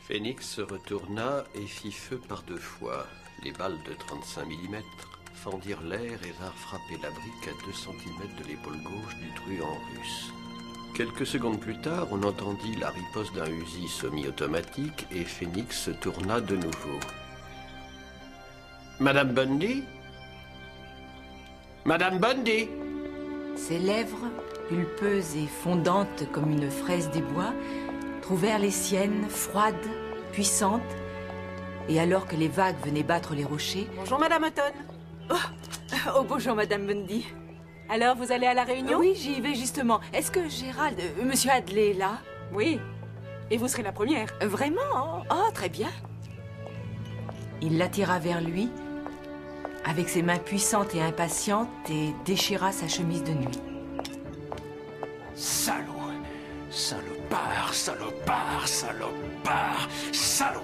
Phoenix se retourna et fit feu par 2 fois. Les balles de 35 mm fendirent l'air et vinrent frapper la brique à 2 cm de l'épaule gauche du truand russe. Quelques secondes plus tard, on entendit la riposte d'un fusil semi-automatique et Phoenix se tourna de nouveau. Madame Bundy? Madame Bundy? Ses lèvres, pulpeuses et fondantes comme une fraise des bois, trouvèrent les siennes, froides, puissantes, et alors que les vagues venaient battre les rochers... Bonjour, Madame Hutton. Oh, bonjour, Madame Bundy. Alors, vous allez à la réunion? Oui, j'y vais justement. Est-ce que Gérald... Monsieur Hadley est là? Oui. Et vous serez la première. Vraiment? Oh, très bien. Il l'attira vers lui, avec ses mains puissantes et impatientes, et déchira sa chemise de nuit. Salaud! Salopard, salopard, salopard, salaud!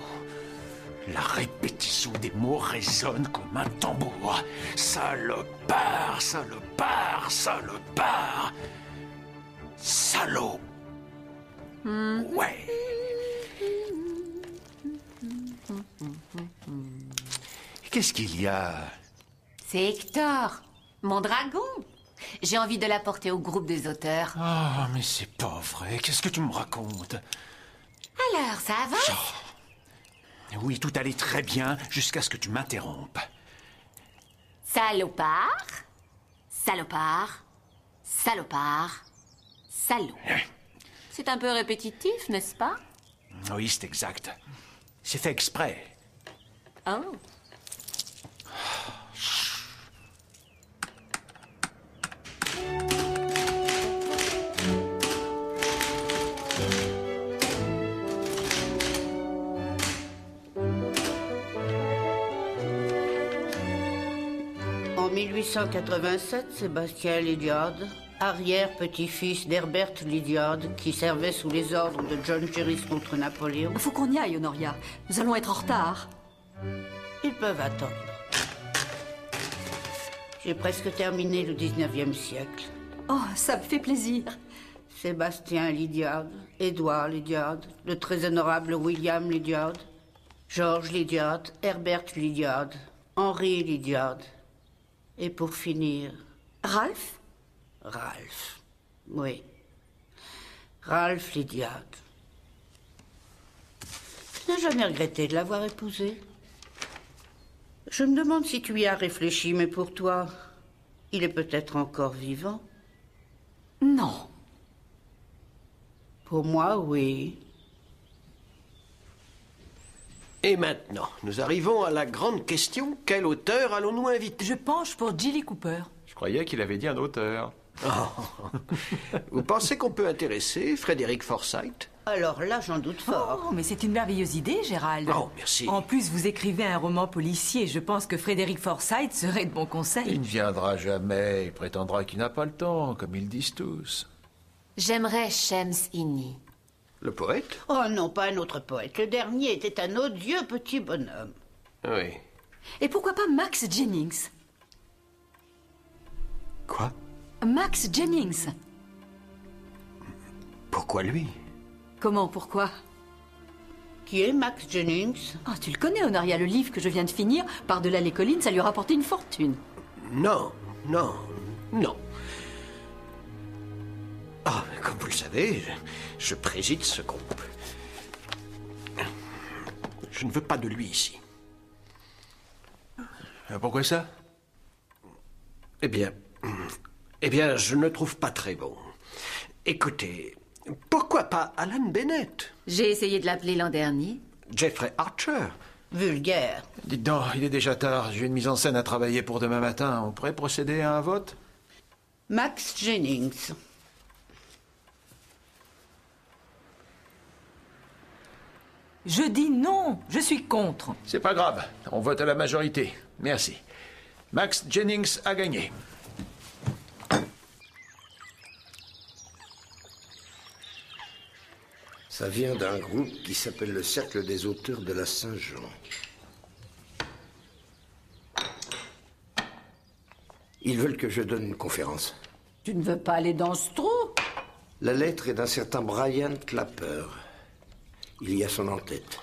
La répétition des mots résonne comme un tambour. Salopard, salopard, salopard. Salaud! Ouais. Qu'est-ce qu'il y a? C'est Hector, mon dragon. J'ai envie de l'apporter au groupe des auteurs. Oh, mais c'est pas vrai. Qu'est-ce que tu me racontes? Alors, ça avance? Oui, tout allait très bien jusqu'à ce que tu m'interrompes. Salopard, salopard, salopard, salaud. C'est un peu répétitif, n'est-ce pas? Oui, c'est exact. C'est fait exprès. Oh. En 1887, Sébastien Lydiard, arrière-petit-fils d'Herbert Lydiard, qui servait sous les ordres de John Jerry contre Napoléon. Faut qu'on y aille, Honoria. Nous allons être en retard. Ils peuvent attendre. J'ai presque terminé le 19e siècle. Oh, ça me fait plaisir. Sébastien Lydiard, Édouard Lydiard, le très honorable William Lydiard, George Lydiard, Herbert Lydiard, Henry Lydiard. Et pour finir... Ralph? Ralph, oui. Ralph Lydiard. Je n'ai jamais regretté de l'avoir épousé. Je me demande si tu y as réfléchi, mais pour toi, il est peut-être encore vivant. Non. Pour moi, oui. Et maintenant, nous arrivons à la grande question. Quel auteur allons-nous inviter? Je penche pour Jilly Cooper. Je croyais qu'il avait dit un auteur. Oh. Vous pensez qu'on peut intéresser Frédéric Forsyth? Alors là, j'en doute fort. Oh, mais c'est une merveilleuse idée, Gérald. Oh, merci. En plus, vous écrivez un roman policier. Je pense que Frédéric Forsyth serait de bon conseil. Il ne viendra jamais. Il prétendra qu'il n'a pas le temps, comme ils disent tous. J'aimerais Shams Inni. Le poète? Oh non, pas un autre poète. Le dernier était un odieux petit bonhomme. Oui. Et pourquoi pas Max Jennings? Quoi? Max Jennings. Pourquoi lui? Comment, pourquoi? Qui est Max Jennings? Oh, tu le connais, Honoria, le livre que je viens de finir. Par-delà les collines, ça lui a rapporté une fortune. Non, non, non. Ah, comme vous le savez, je préside ce groupe. Je ne veux pas de lui ici. Pourquoi ça? Eh bien, je ne le trouve pas très bon. Écoutez, pourquoi pas Alan Bennett? J'ai essayé de l'appeler l'an dernier. Jeffrey Archer? Vulgaire. Dites donc, il est déjà tard. J'ai une mise en scène à travailler pour demain matin. On pourrait procéder à un vote? Max Jennings. Je dis non, je suis contre. C'est pas grave. On vote à la majorité. Merci. Max Jennings a gagné. Ça vient d'un groupe qui s'appelle le Cercle des auteurs de la Saint-Jean. Ils veulent que je donne une conférence. Tu ne veux pas aller dans ce trou? La lettre est d'un certain Brian Clapper. Il y a son en-tête.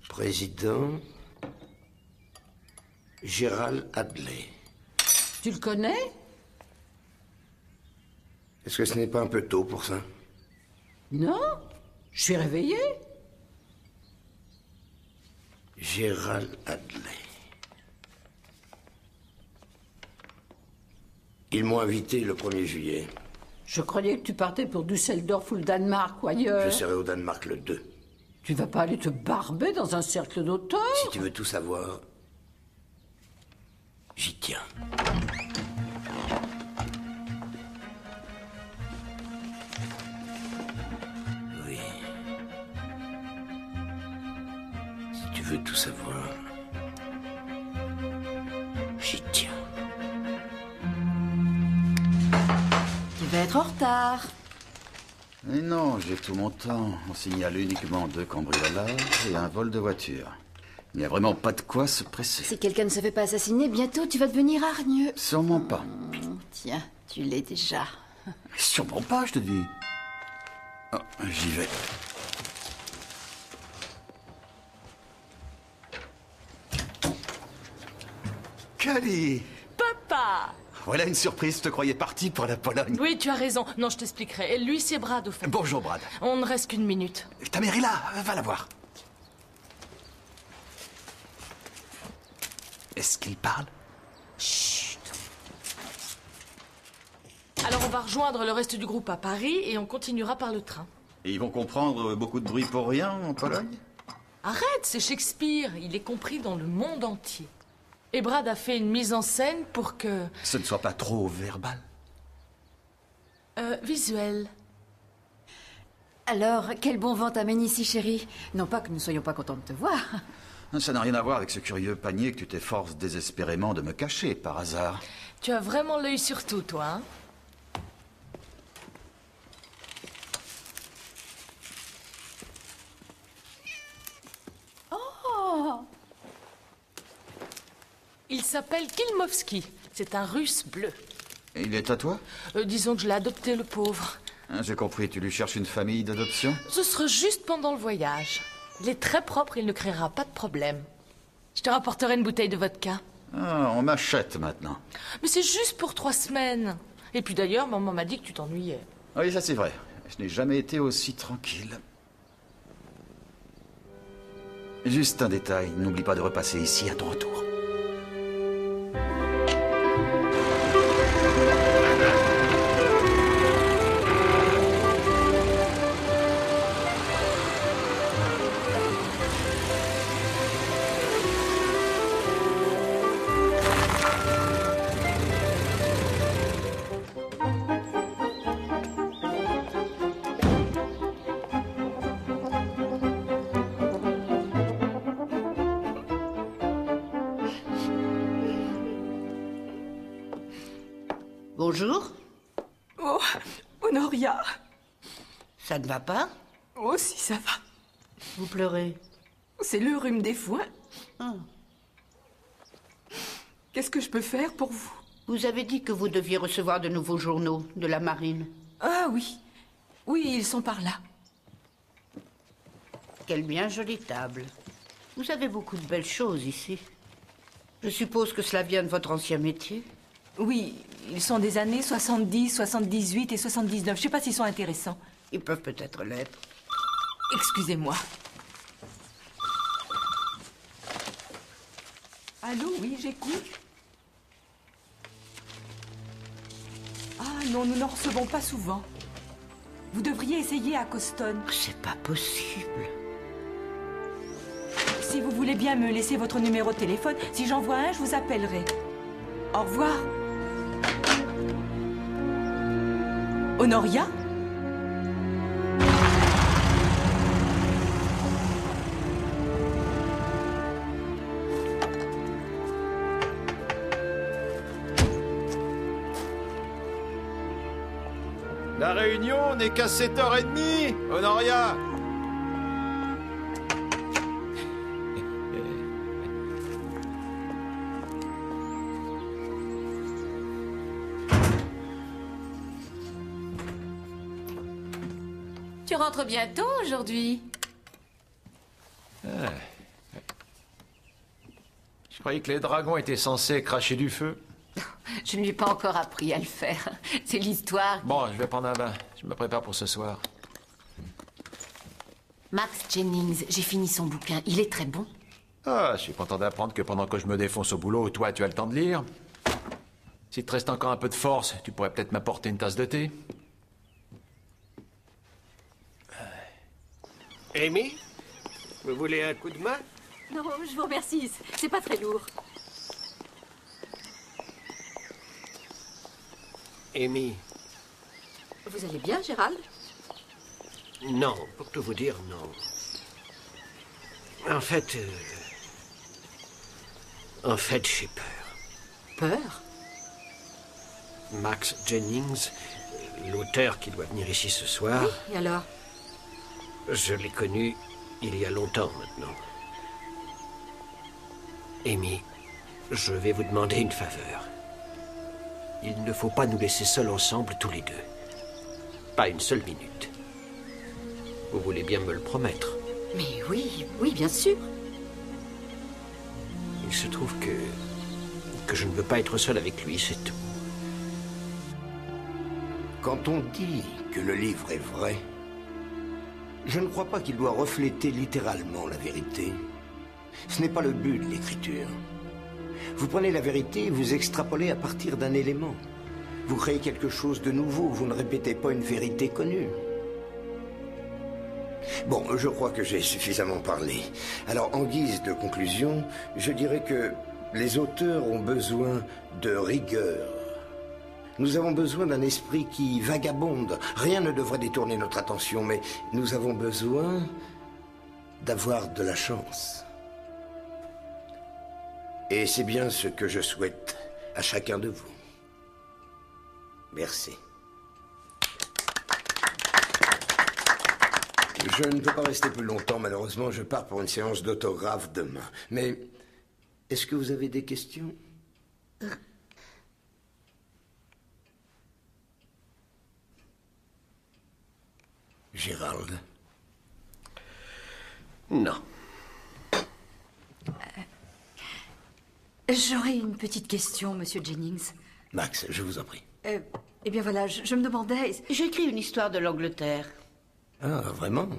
Président Gérald Hadley. Tu le connais? Est-ce que ce n'est pas un peu tôt pour ça? Non, je suis réveillée. Gérald Hadley. Ils m'ont invité le 1er juillet. Je croyais que tu partais pour Düsseldorf ou le Danemark ou ailleurs. Je serai au Danemark le 2. Tu vas pas aller te barber dans un cercle d'auteurs? Si tu veux tout savoir, j'y tiens. Oui. Si tu veux tout savoir, j'y tiens. Tu vas être en retard. Mais non, j'ai tout mon temps. On signale uniquement 2 cambriolages et un vol de voiture. Il n'y a vraiment pas de quoi se presser. Si quelqu'un ne se fait pas assassiner, bientôt tu vas devenir hargneux. Sûrement pas. Tiens, tu l'es déjà. Mais sûrement pas, je te dis. Oh, j'y vais. Cali! Papa! Voilà une surprise, je te croyais parti pour la Pologne. Oui, tu as raison. Non, je t'expliquerai. Et lui, c'est Brad, au fait. Bonjour, Brad. On ne reste qu'une minute. Ta mère est là, va la voir. Est-ce qu'il parle? Chut. Alors, on va rejoindre le reste du groupe à Paris et on continuera par le train. Et ils vont comprendre beaucoup de bruit pour rien en Pologne? Arrête, c'est Shakespeare. Il est compris dans le monde entier. Et Brad a fait une mise en scène pour que... Ce ne soit pas trop verbal. Visuel. Alors, quel bon vent t'amène ici, chérie? Non pas que nous soyons pas contents de te voir. Ça n'a rien à voir avec ce curieux panier que tu t'efforces désespérément de me cacher, par hasard. Tu as vraiment l'œil sur tout, toi, hein? Oh! Il s'appelle Kilmovski. C'est un Russe bleu. Et il est à toi? Disons que je l'ai adopté, le pauvre. J'ai compris, tu lui cherches une famille d'adoption? Ce sera juste pendant le voyage. Il est très propre et il ne créera pas de problème. Je te rapporterai une bouteille de vodka. Ah, on m'achète maintenant. Mais c'est juste pour 3 semaines. Et puis d'ailleurs, maman m'a dit que tu t'ennuyais. Oui, ça c'est vrai. Je n'ai jamais été aussi tranquille. Juste un détail, n'oublie pas de repasser ici à ton retour. Bonjour. Oh, Honoria. Ça ne va pas? Oh, si, ça va. Vous pleurez? C'est le rhume des foins. Ah. Qu'est-ce que je peux faire pour vous? Vous avez dit que vous deviez recevoir de nouveaux journaux de la marine. Ah oui. Oui, ils sont par là. Quelle bien jolie table. Vous avez beaucoup de belles choses ici. Je suppose que cela vient de votre ancien métier? Oui, ils sont des années 70, 78 et 79. Je sais pas s'ils sont intéressants. Ils peuvent peut-être l'être. Excusez-moi. Allô, oui, j'écoute. Ah non, nous n'en recevons pas souvent. Vous devriez essayer à Coston. C'est pas possible. Si vous voulez bien me laisser votre numéro de téléphone, si j'en vois un, je vous appellerai. Au revoir. Honoria? La réunion n'est qu'à 7h30, Honoria. Tu rentres bientôt aujourd'hui? Je croyais que les dragons étaient censés cracher du feu. Je ne lui ai pas encore appris à le faire. C'est l'histoire. Bon, je vais prendre un bain. Je me prépare pour ce soir. Max Jennings, j'ai fini son bouquin. Il est très bon. Ah, je suis content d'apprendre que pendant que je me défonce au boulot, toi, tu as le temps de lire. S'il te reste encore un peu de force, tu pourrais peut-être m'apporter une tasse de thé. Amy, vous voulez un coup de main? Non, je vous remercie. C'est pas très lourd. Amy. Vous allez bien, Gérald? Non, pour tout vous dire, non. En fait, j'ai peur. Peur? Max Jennings, l'auteur qui doit venir ici ce soir... Oui, et alors? Je l'ai connu il y a longtemps maintenant. Amy, je vais vous demander une faveur. Il ne faut pas nous laisser seuls ensemble tous les deux. Pas une seule minute. Vous voulez bien me le promettre? Mais oui, oui, bien sûr. Il se trouve que je ne veux pas être seul avec lui, c'est tout. Quand on dit que le livre est vrai, je ne crois pas qu'il doit refléter littéralement la vérité. Ce n'est pas le but de l'écriture. Vous prenez la vérité et vous extrapolez à partir d'un élément. Vous créez quelque chose de nouveau, vous ne répétez pas une vérité connue. Bon, je crois que j'ai suffisamment parlé. Alors, en guise de conclusion, je dirais que les auteurs ont besoin de rigueur. Nous avons besoin d'un esprit qui vagabonde. Rien ne devrait détourner notre attention, mais nous avons besoin d'avoir de la chance. Et c'est bien ce que je souhaite à chacun de vous. Merci. Je ne peux pas rester plus longtemps, malheureusement. Je pars pour une séance d'autographe demain. Mais est-ce que vous avez des questions? Gérald? Non. J'aurais une petite question, Monsieur Jennings. Max, je vous en prie. Eh bien voilà, je me demandais... J'écris une histoire de l'Angleterre. Ah, vraiment?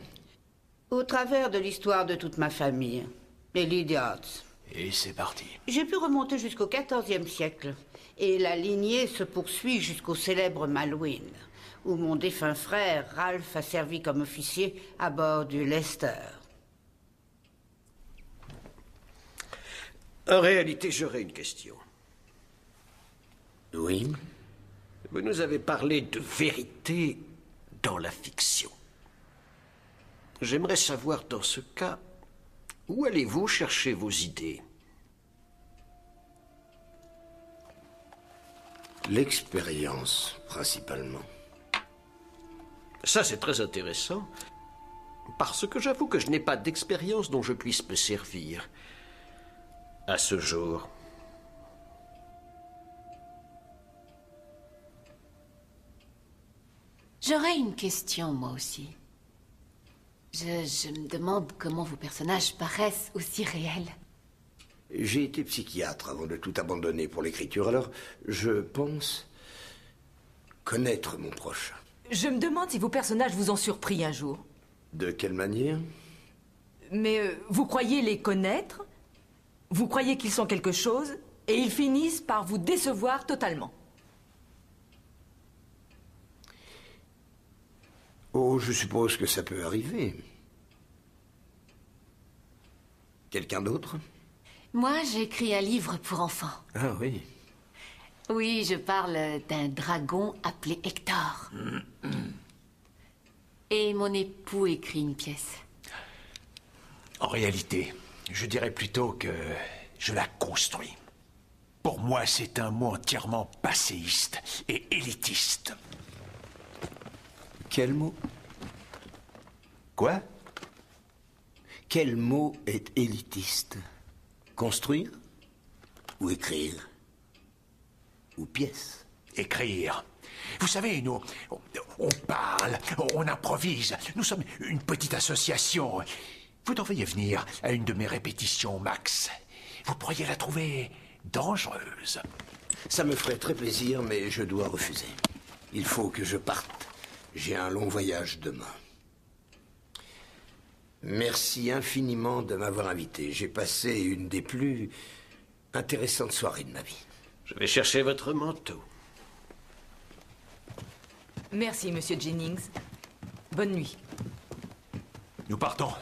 Au travers de l'histoire de toute ma famille. Les Lydiards. Et c'est parti. J'ai pu remonter jusqu'au XIVe siècle. Et la lignée se poursuit jusqu'au célèbre Malouine, où mon défunt frère, Ralph, a servi comme officier à bord du Leicester. En réalité, j'aurais une question. Oui? Vous nous avez parlé de vérité dans la fiction. J'aimerais savoir, dans ce cas, où allez-vous chercher vos idées? L'expérience, principalement. Ça, c'est très intéressant, parce que j'avoue que je n'ai pas d'expérience dont je puisse me servir à ce jour. J'aurais une question, moi aussi. Je me demande comment vos personnages paraissent aussi réels. J'ai été psychiatre avant de tout abandonner pour l'écriture, alors je pense connaître mon prochain. Je me demande si vos personnages vous ont surpris un jour. De quelle manière? Mais vous croyez les connaître? Vous croyez qu'ils sont quelque chose? Et ils finissent par vous décevoir totalement. Oh, je suppose que ça peut arriver. Quelqu'un d'autre? Moi, j'ai écrit un livre pour enfants. Ah oui. Oui, je parle d'un dragon appelé Hector. Et mon époux écrit une pièce. En réalité, je dirais plutôt que je la construis. Pour moi, c'est un mot entièrement passéiste et élitiste. Quel mot? Quoi? Quel mot est élitiste? Construire? Ou écrire? Ou pièce? Écrire. Vous savez, nous, on parle, on improvise. Nous sommes une petite association. Vous devriez venir à une de mes répétitions, Max. Vous pourriez la trouver dangereuse. Ça me ferait très plaisir, mais je dois refuser. Il faut que je parte. J'ai un long voyage demain. Merci infiniment de m'avoir invité. J'ai passé une des plus intéressantes soirées de ma vie. Je vais chercher votre manteau. Merci, monsieur Jennings. Bonne nuit. Nous partons.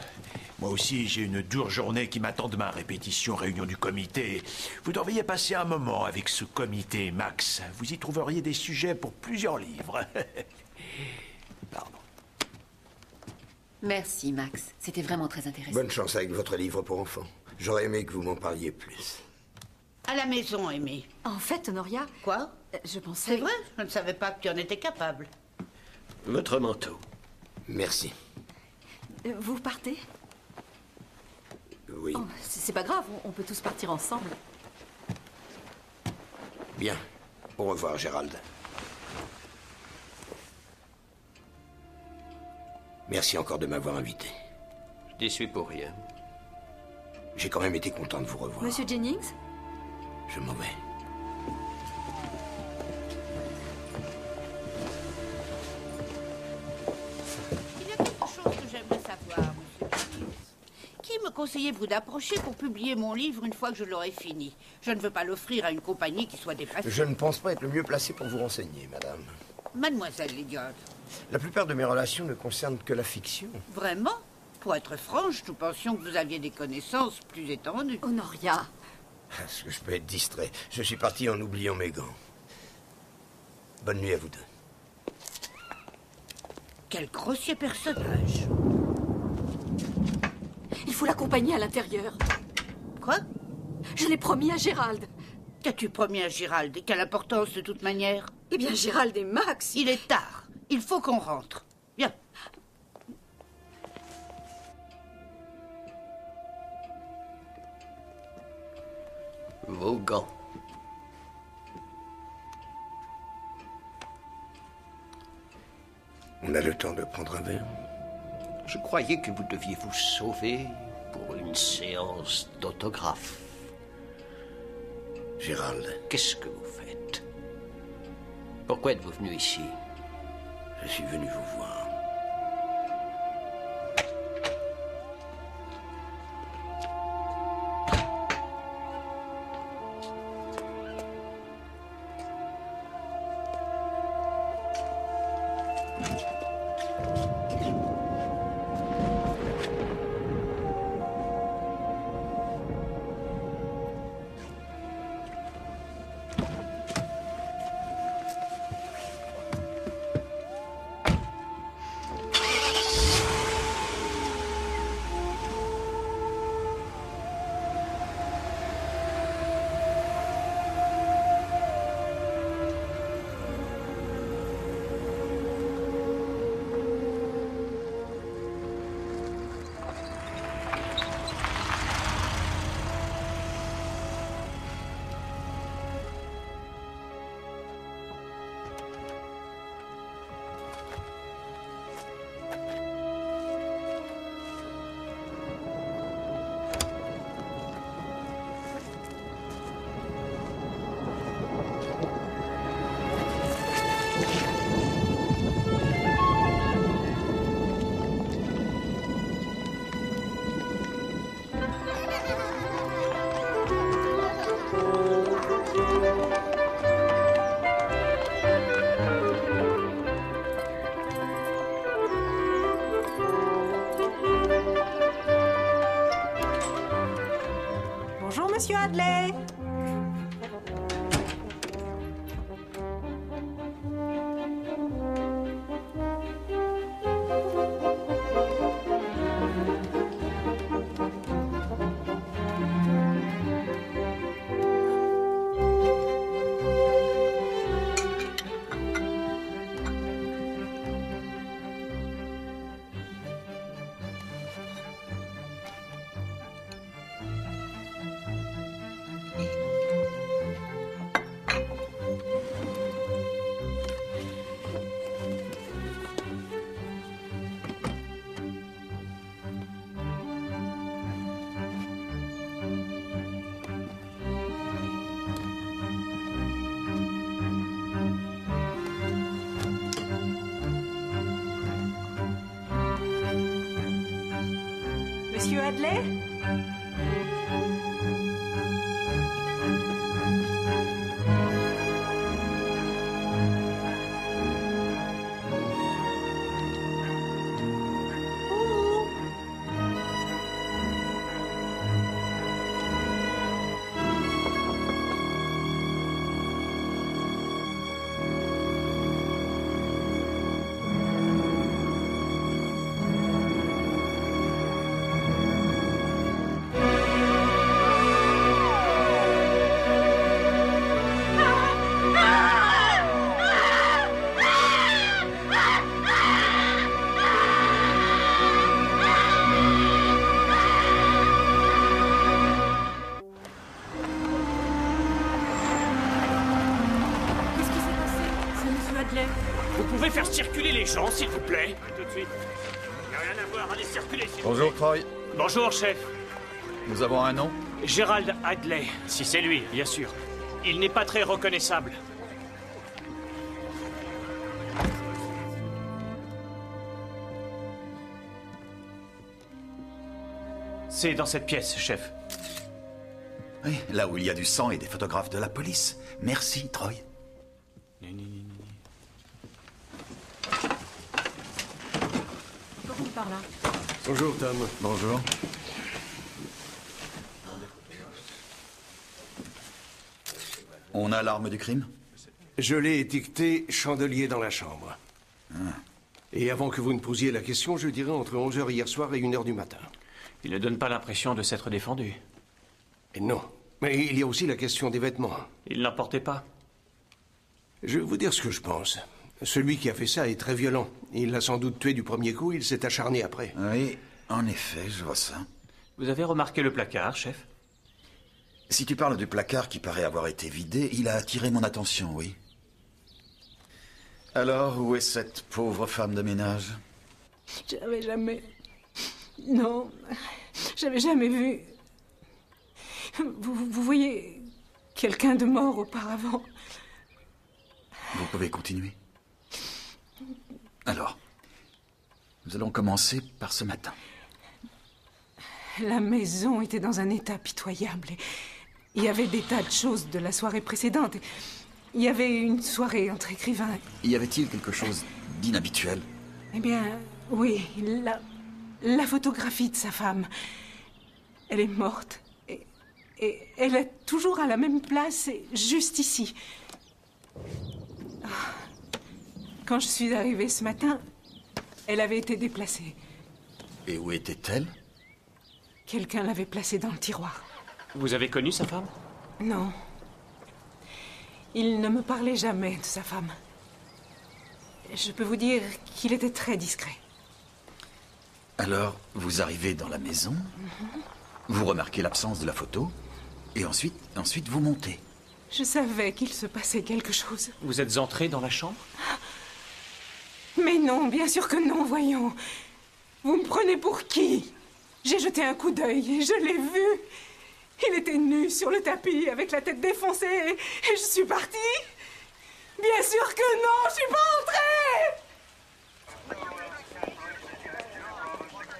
Moi aussi, j'ai une dure journée qui m'attend demain. Répétition, réunion du comité. Vous devriez passer un moment avec ce comité, Max. Vous y trouveriez des sujets pour plusieurs livres. Pardon. Merci, Max. C'était vraiment très intéressant. Bonne chance avec votre livre pour enfants. J'aurais aimé que vous m'en parliez plus. À la maison, Amy. En fait, Honoria... Quoi? Je pensais... C'est vrai? Je ne savais pas que tu en étais capable. Votre manteau. Merci. Vous partez? Oui. Oh, c'est pas grave, on peut tous partir ensemble. Bien. Au revoir, Gérald. Merci encore de m'avoir invité. Je n'y suis pour rien. J'ai quand même été content de vous revoir. Monsieur Jennings? Je m'en vais. Il y a quelque chose que j'aimerais savoir, monsieur Jennings. Qui me conseillez-vous d'approcher pour publier mon livre une fois que je l'aurai fini? Je ne veux pas l'offrir à une compagnie qui soit dépassée. Je ne pense pas être le mieux placé pour vous renseigner, madame. Mademoiselle Lydiard. La plupart de mes relations ne concernent que la fiction. Vraiment? Pour être franche, nous pensions que vous aviez des connaissances plus étendues. Honoria. Est-ce que je peux être distrait? Je suis parti en oubliant mes gants. Bonne nuit à vous deux. Quel grossier personnage. Il faut l'accompagner à l'intérieur. Quoi? Je l'ai promis à Gérald. Qu'as-tu promis à Gérald? Et quelle importance de toute manière? Eh bien, Gérald et Max... Il est tard. Il faut qu'on rentre. Viens. Vos gants. On a le temps de prendre un verre? Je croyais que vous deviez vous sauver pour une séance d'autographe. Gérald. Qu'est-ce que vous faites? Pourquoi êtes-vous venu ici? Je suis venu vous voir. Bonjour, monsieur Hadley. Monsieur Hadley? Vous pouvez faire circuler les gens, s'il vous plaît? Tout de suite. Il n'y a rien à voir, allez circuler, s'il vous plaît. Bonjour, Troy. Bonjour, chef. Nous avons un nom? Gérald Hadley, si c'est lui, bien sûr. Il n'est pas très reconnaissable. C'est dans cette pièce, chef. Oui, là où il y a du sang et des photographes de la police. Merci, Troy. Par là. Bonjour, Tom. Bonjour. On a l'arme du crime? Je l'ai étiqueté chandelier dans la chambre. Et avant que vous ne posiez la question, je dirais entre 11h hier soir et 1h du matin. Il ne donne pas l'impression de s'être défendu. Et non. Mais il y a aussi la question des vêtements. Il n'en portait pas. Je vais vous dire ce que je pense. Celui qui a fait ça est très violent. Il l'a sans doute tué du premier coup, il s'est acharné après. Oui, en effet, je vois ça. Vous avez remarqué le placard, chef? Si tu parles du placard qui paraît avoir été vidé, il a attiré mon attention, oui. Alors, où est cette pauvre femme de ménage? J'avais jamais... Non, j'avais jamais vu... Vous voyez quelqu'un de mort auparavant. Vous pouvez continuer. Alors, nous allons commencer par ce matin. La maison était dans un état pitoyable. Il y avait des tas de choses de la soirée précédente. Il y avait une soirée entre écrivains. Y avait-il quelque chose d'inhabituel? Eh bien, oui, la photographie de sa femme. Elle est morte. Et elle est toujours à la même place, juste ici. Quand je suis arrivée ce matin, elle avait été déplacée. Et où était-elle? Quelqu'un l'avait placée dans le tiroir. Vous avez connu sa femme? Non. Il ne me parlait jamais de sa femme. Je peux vous dire qu'il était très discret. Alors, vous arrivez dans la maison, vous remarquez l'absence de la photo, et ensuite vous montez. Je savais qu'il se passait quelque chose. Vous êtes entré dans la chambre? Mais non, bien sûr que non, voyons. Vous me prenez pour qui? J'ai jeté un coup d'œil et je l'ai vu. Il était nu sur le tapis avec la tête défoncée et je suis partie. Bien sûr que non, je suis pas entrée.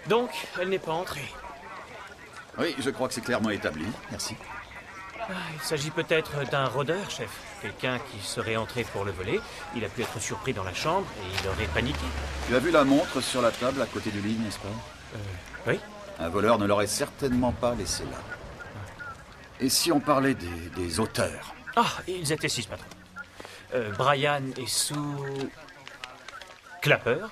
Donc, elle n'est pas entrée. Oui, je crois que c'est clairement établi. Merci. Il s'agit peut-être d'un rôdeur, chef. Quelqu'un qui serait entré pour le voler. Il a pu être surpris dans la chambre et il aurait paniqué. Tu as vu la montre sur la table à côté du lit, n'est-ce pas? Oui. Un voleur ne l'aurait certainement pas laissé là. Et si on parlait des auteurs? Ah, ils étaient 6, patron. Brian et Sue Clapper.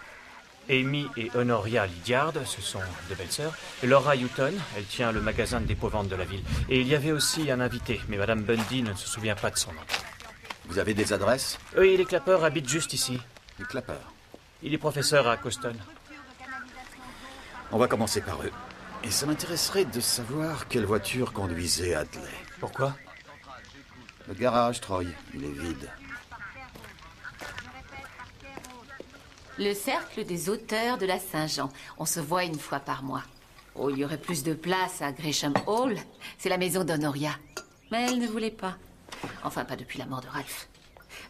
Amy et Honoria Lydiard, ce sont de belles sœurs. Laura Houghton, elle tient le magasin de dépôt-vente de la ville. Et il y avait aussi un invité, mais Madame Bundy ne se souvient pas de son nom. Vous avez des adresses? Oui, les Clapper habitent juste ici. Les Clapper? Il est professeur à Coston. On va commencer par eux. Et ça m'intéresserait de savoir quelle voiture conduisait Hadley. Pourquoi? Le garage, Troy, il est vide. Le cercle des auteurs de la Saint-Jean. On se voit une fois par mois. Oh, il y aurait plus de place à Gresham Hall. C'est la maison d'Honoria. Mais elle ne voulait pas. Enfin, pas depuis la mort de Ralph.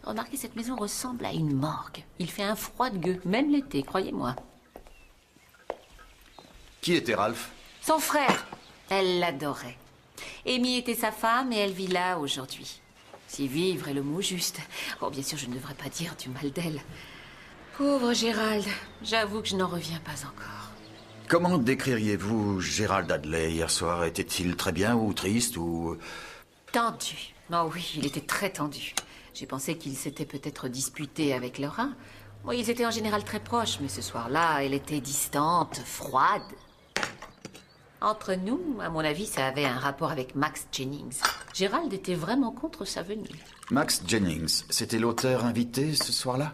Remarquez, cette maison ressemble à une morgue. Il fait un froid de gueux, même l'été, croyez-moi. Qui était Ralph? Son frère. Elle l'adorait. Amy était sa femme et elle vit là aujourd'hui. Si vivre est le mot juste. Oh, bien sûr, je ne devrais pas dire du mal d'elle. Pauvre Gérald. J'avoue que je n'en reviens pas encore. Comment décririez-vous Gérald Dudley hier soir? Était-il très bien ou triste ou... Tendu. Oh oui, il était très tendu. J'ai pensé qu'il s'était peut-être disputé avec Laura. Bon, ils étaient en général très proches, mais ce soir-là, elle était distante, froide. Entre nous, à mon avis, ça avait un rapport avec Max Jennings. Gérald était vraiment contre sa venue. Max Jennings, c'était l'auteur invité ce soir-là?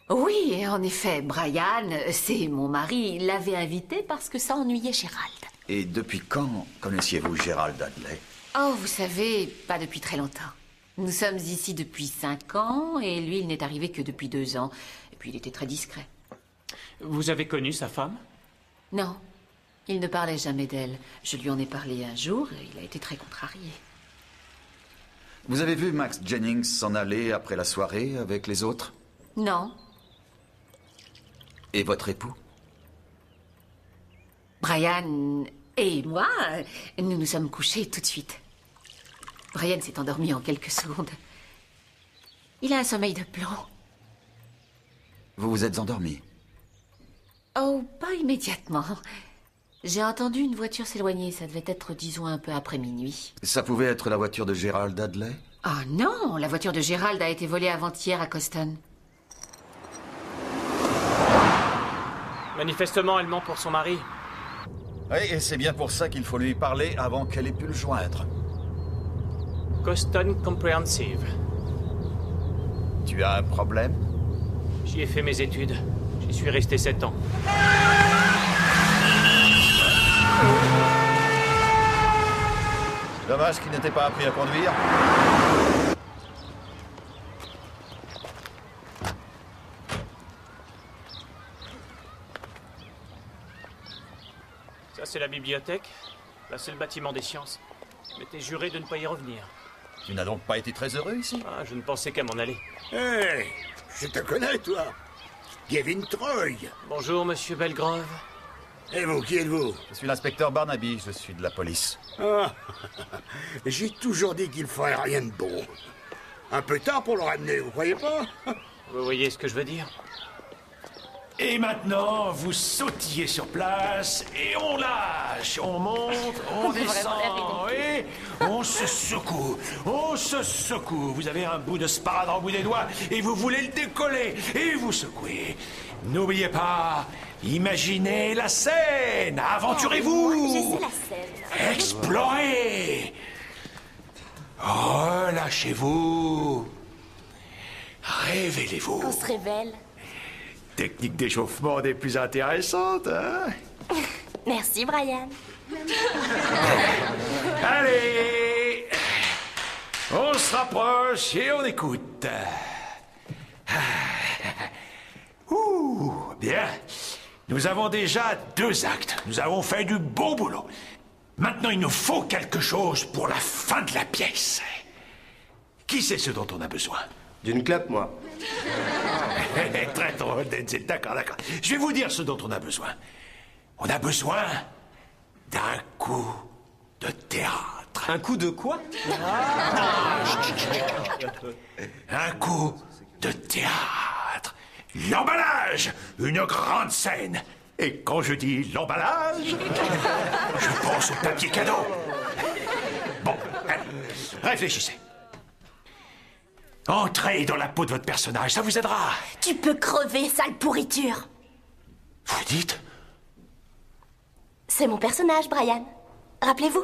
Oui, en effet, Brian, c'est mon mari, l'avait invité parce que ça ennuyait Gérald. Et depuis quand connaissiez-vous Gérald Dudley? Oh, vous savez, pas depuis très longtemps. Nous sommes ici depuis 5 ans, et lui, il n'est arrivé que depuis 2 ans. Et puis, il était très discret. Vous avez connu sa femme? Non, il ne parlait jamais d'elle. Je lui en ai parlé un jour, et il a été très contrarié. Vous avez vu Max Jennings s'en aller après la soirée avec les autres? Non. Et votre époux? Brian et moi, nous nous sommes couchés tout de suite. Brian s'est endormi en quelques secondes. Il a un sommeil de plomb. Vous vous êtes endormi? Oh, pas immédiatement. J'ai entendu une voiture s'éloigner. Ça devait être, disons, un peu après minuit. Ça pouvait être la voiture de Gérald Dudley? Oh non, la voiture de Gérald a été volée avant-hier à Coston. Manifestement, elle ment pour son mari. Oui, et c'est bien pour ça qu'il faut lui parler avant qu'elle ait pu le joindre. Coston Comprehensive. Tu as un problème? J'y ai fait mes études. J'y suis resté 7 ans. Dommage qu'il n'était pas appris à conduire. Ça, c'est la bibliothèque. Là, c'est le bâtiment des sciences. Je m'étais juré de ne pas y revenir. Tu n'as donc pas été très heureux ici? Ah, je ne pensais qu'à m'en aller. Hé, je te connais, toi. Kevin Troy. Bonjour, monsieur Belgrove. Et vous, qui êtes-vous? Je suis l'inspecteur Barnaby, je suis de la police. Ah, j'ai toujours dit qu'il ferait rien de bon. Un peu tard pour le ramener, vous croyez pas? Vous voyez ce que je veux dire? Et maintenant, vous sautillez sur place et on lâche, on monte, on descend et on se secoue, on se secoue. Vous avez un bout de sparadrap au bout des doigts et vous voulez le décoller et vous secouez. N'oubliez pas, imaginez la scène, aventurez-vous, Je sais la scène. explorez, relâchez-vous, révélez-vous. On se révèle. Technique d'échauffement des plus intéressantes, hein? Merci, Brian. Allez! On se rapproche et on écoute. Ouh, bien. Nous avons déjà 2 actes. Nous avons fait du bon boulot. Maintenant, il nous faut quelque chose pour la fin de la pièce. Qui sait ce dont on a besoin? D'une clope, moi. Très drôle, Denzel. D'accord, d'accord. Je vais vous dire ce dont on a besoin. On a besoin d'un coup de théâtre. Un coup de quoi? Un coup de théâtre. L'emballage. Une grande scène. Et quand je dis l'emballage, je pense au papier cadeau. Bon, allez, réfléchissez. Entrez dans la peau de votre personnage, ça vous aidera. Tu peux crever, sale pourriture. Vous dites? C'est mon personnage, Brian. Rappelez-vous.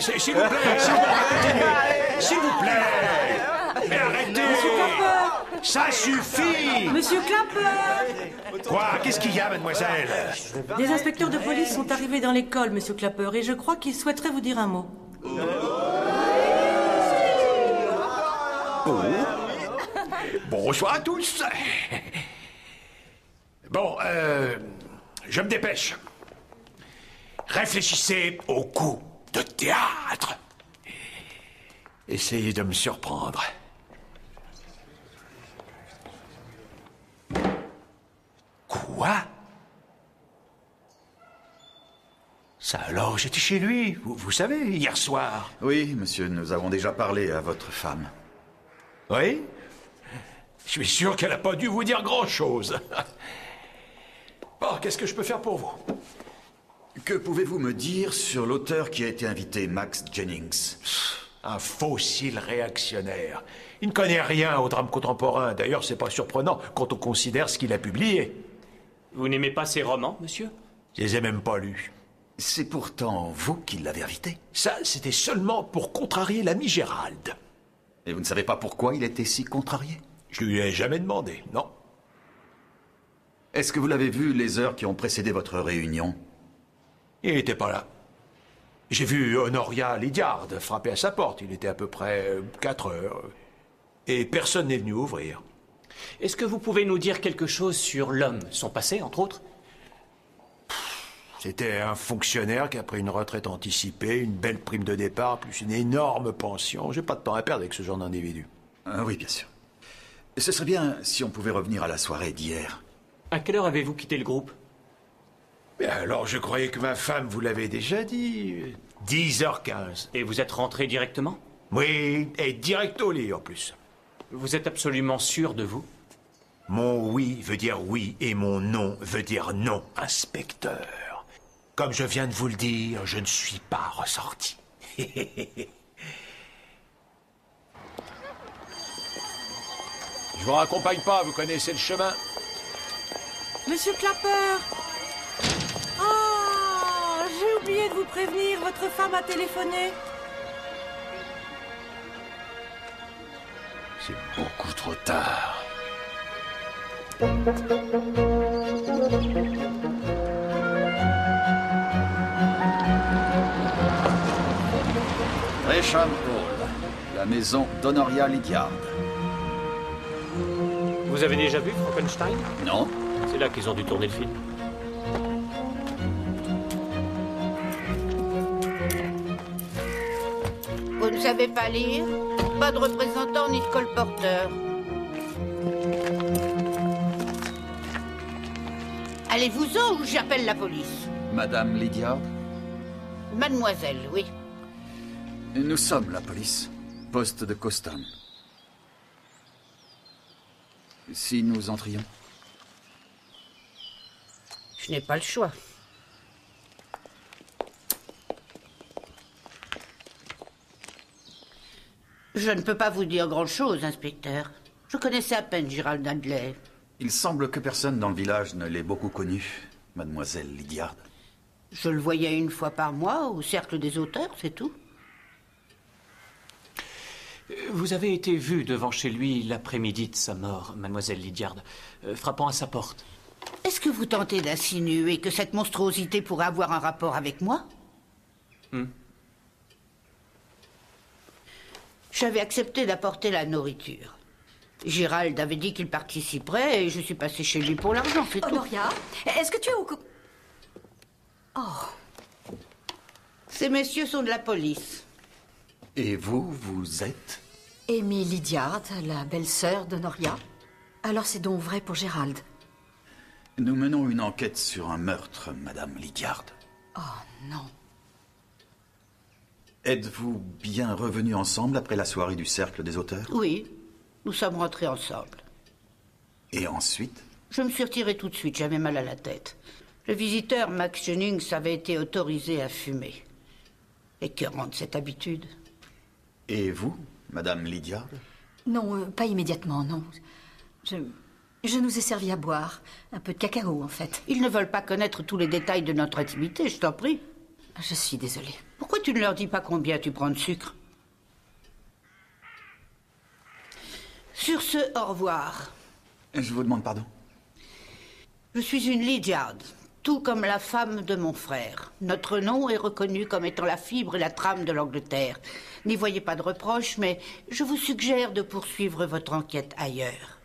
S'il vous plaît, s'il vous plaît. Mais arrêtez. Ça suffit. Monsieur Clapper! Quoi? Qu'est-ce qu'il y a, mademoiselle? Des inspecteurs de police sont arrivés dans l'école, monsieur Clapper, et je crois qu'ils souhaiteraient vous dire un mot. Oh. Bonsoir à tous. Bon, je me dépêche. Réfléchissez au coup de théâtre. Essayez de me surprendre. Quoi? Ça alors, j'étais chez lui, vous savez, hier soir. Oui, monsieur, nous avons déjà parlé à votre femme. Oui? Je suis sûr qu'elle n'a pas dû vous dire grand-chose. Bon, qu'est-ce que je peux faire pour vous? Que pouvez-vous me dire sur l'auteur qui a été invité, Max Jennings? Un fossile réactionnaire. Il ne connaît rien au drame contemporain. D'ailleurs, c'est pas surprenant quand on considère ce qu'il a publié. Vous n'aimez pas ses romans, monsieur? Je les ai même pas lus. C'est pourtant vous qui l'avez invité. Ça, c'était seulement pour contrarier l'ami Gérald. Et vous ne savez pas pourquoi il était si contrarié? Je lui ai jamais demandé, non. Est-ce que vous l'avez vu les heures qui ont précédé votre réunion? Il n'était pas là. J'ai vu Honoria Lydiard frapper à sa porte. Il était à peu près 4 heures. Et personne n'est venu ouvrir. Est-ce que vous pouvez nous dire quelque chose sur l'homme, son passé, entre autres? C'était un fonctionnaire qui a pris une retraite anticipée, une belle prime de départ, plus une énorme pension. J'ai pas de temps à perdre avec ce genre d'individu. Ah oui, bien sûr. Ce serait bien si on pouvait revenir à la soirée d'hier. À quelle heure avez-vous quitté le groupe? Mais alors, je croyais que ma femme vous l'avait déjà dit. 10h15. Et vous êtes rentré directement? Oui, et direct au lit en plus. Vous êtes absolument sûr de vous? Mon oui veut dire oui et mon non veut dire non, inspecteur. Comme je viens de vous le dire, je ne suis pas ressorti. Je vous raccompagne pas, vous connaissez le chemin. Monsieur Clapper! Oh, j'ai oublié de vous prévenir, votre femme a téléphoné. C'est beaucoup trop tard. Gresham Hall, la maison d'Honoria Lydiard. Vous avez déjà vu Frankenstein? Non. C'est là qu'ils ont dû tourner le film. Vous ne savez pas lire? Pas de représentant ni de colporteur. Allez-vous-en ou j'appelle la police? Madame Lydiard? Mademoiselle, oui. Nous sommes la police. Poste de Coston. Si nous entrions? Je n'ai pas le choix. Je ne peux pas vous dire grand-chose, inspecteur. Je connaissais à peine Gérald Dudley. Il semble que personne dans le village ne l'ait beaucoup connu, mademoiselle Lydiard. Je le voyais une fois par mois au Cercle des auteurs, c'est tout. Vous avez été vue devant chez lui l'après-midi de sa mort, mademoiselle Lydiard, frappant à sa porte. Est-ce que vous tentez d'insinuer que cette monstruosité pourrait avoir un rapport avec moi? J'avais accepté d'apporter la nourriture. Gérald avait dit qu'il participerait et je suis passée chez lui pour l'argent, c'est tout. Honoria, est-ce que tu es au... Oh. Ces messieurs sont de la police. Et vous, vous êtes? Amy Lydiard, la belle-sœur d'Honoria. Alors c'est donc vrai pour Gérald. Nous menons une enquête sur un meurtre, madame Lydiard. Oh non. Êtes-vous bien revenus ensemble après la soirée du Cercle des auteurs? Oui, nous sommes rentrés ensemble. Et ensuite? Je me suis retirée tout de suite, j'avais mal à la tête. Le visiteur, Max Jennings, avait été autorisé à fumer. Écœurante cette habitude. Et vous, madame Lydiard? Non, pas immédiatement, non. Je nous ai servi à boire. Un peu de cacao, en fait. Ils ne veulent pas connaître tous les détails de notre intimité, je t'en prie. Je suis désolée. Pourquoi tu ne leur dis pas combien tu prends de sucre? Sur ce, au revoir. Je vous demande pardon. Je suis une Lydiard, tout comme la femme de mon frère. Notre nom est reconnu comme étant la fibre et la trame de l'Angleterre. N'y voyez pas de reproche, mais je vous suggère de poursuivre votre enquête ailleurs.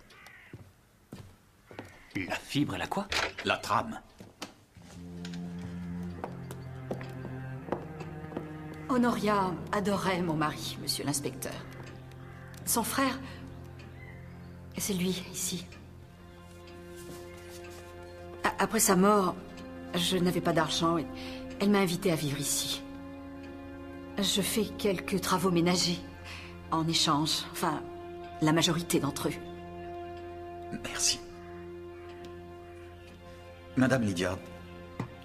La fibre et la quoi? La trame. Honoria adorait mon mari, monsieur l'inspecteur. Son frère... C'est lui, ici. Après sa mort, je n'avais pas d'argent et elle m'a invitée à vivre ici. Je fais quelques travaux ménagers en échange, enfin, la majorité d'entre eux. Merci. Madame Lydiard,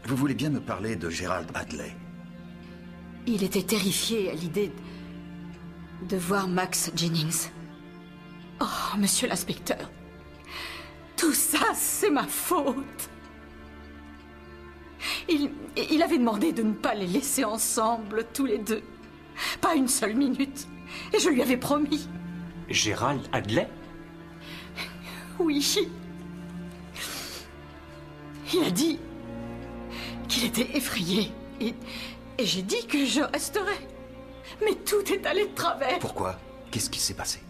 vous voulez bien me parler de Gerald Hadley? Il était terrifié à l'idée de voir Max Jennings. Oh, monsieur l'inspecteur, tout ça, c'est ma faute. Il avait demandé de ne pas les laisser ensemble, tous les deux. Pas une seule minute. Et je lui avais promis. Gerald Hadley? Oui. Il a dit qu'il était effrayé. Et j'ai dit que je resterais. Mais tout est allé de travers. Pourquoi? Qu'est-ce qui s'est passé?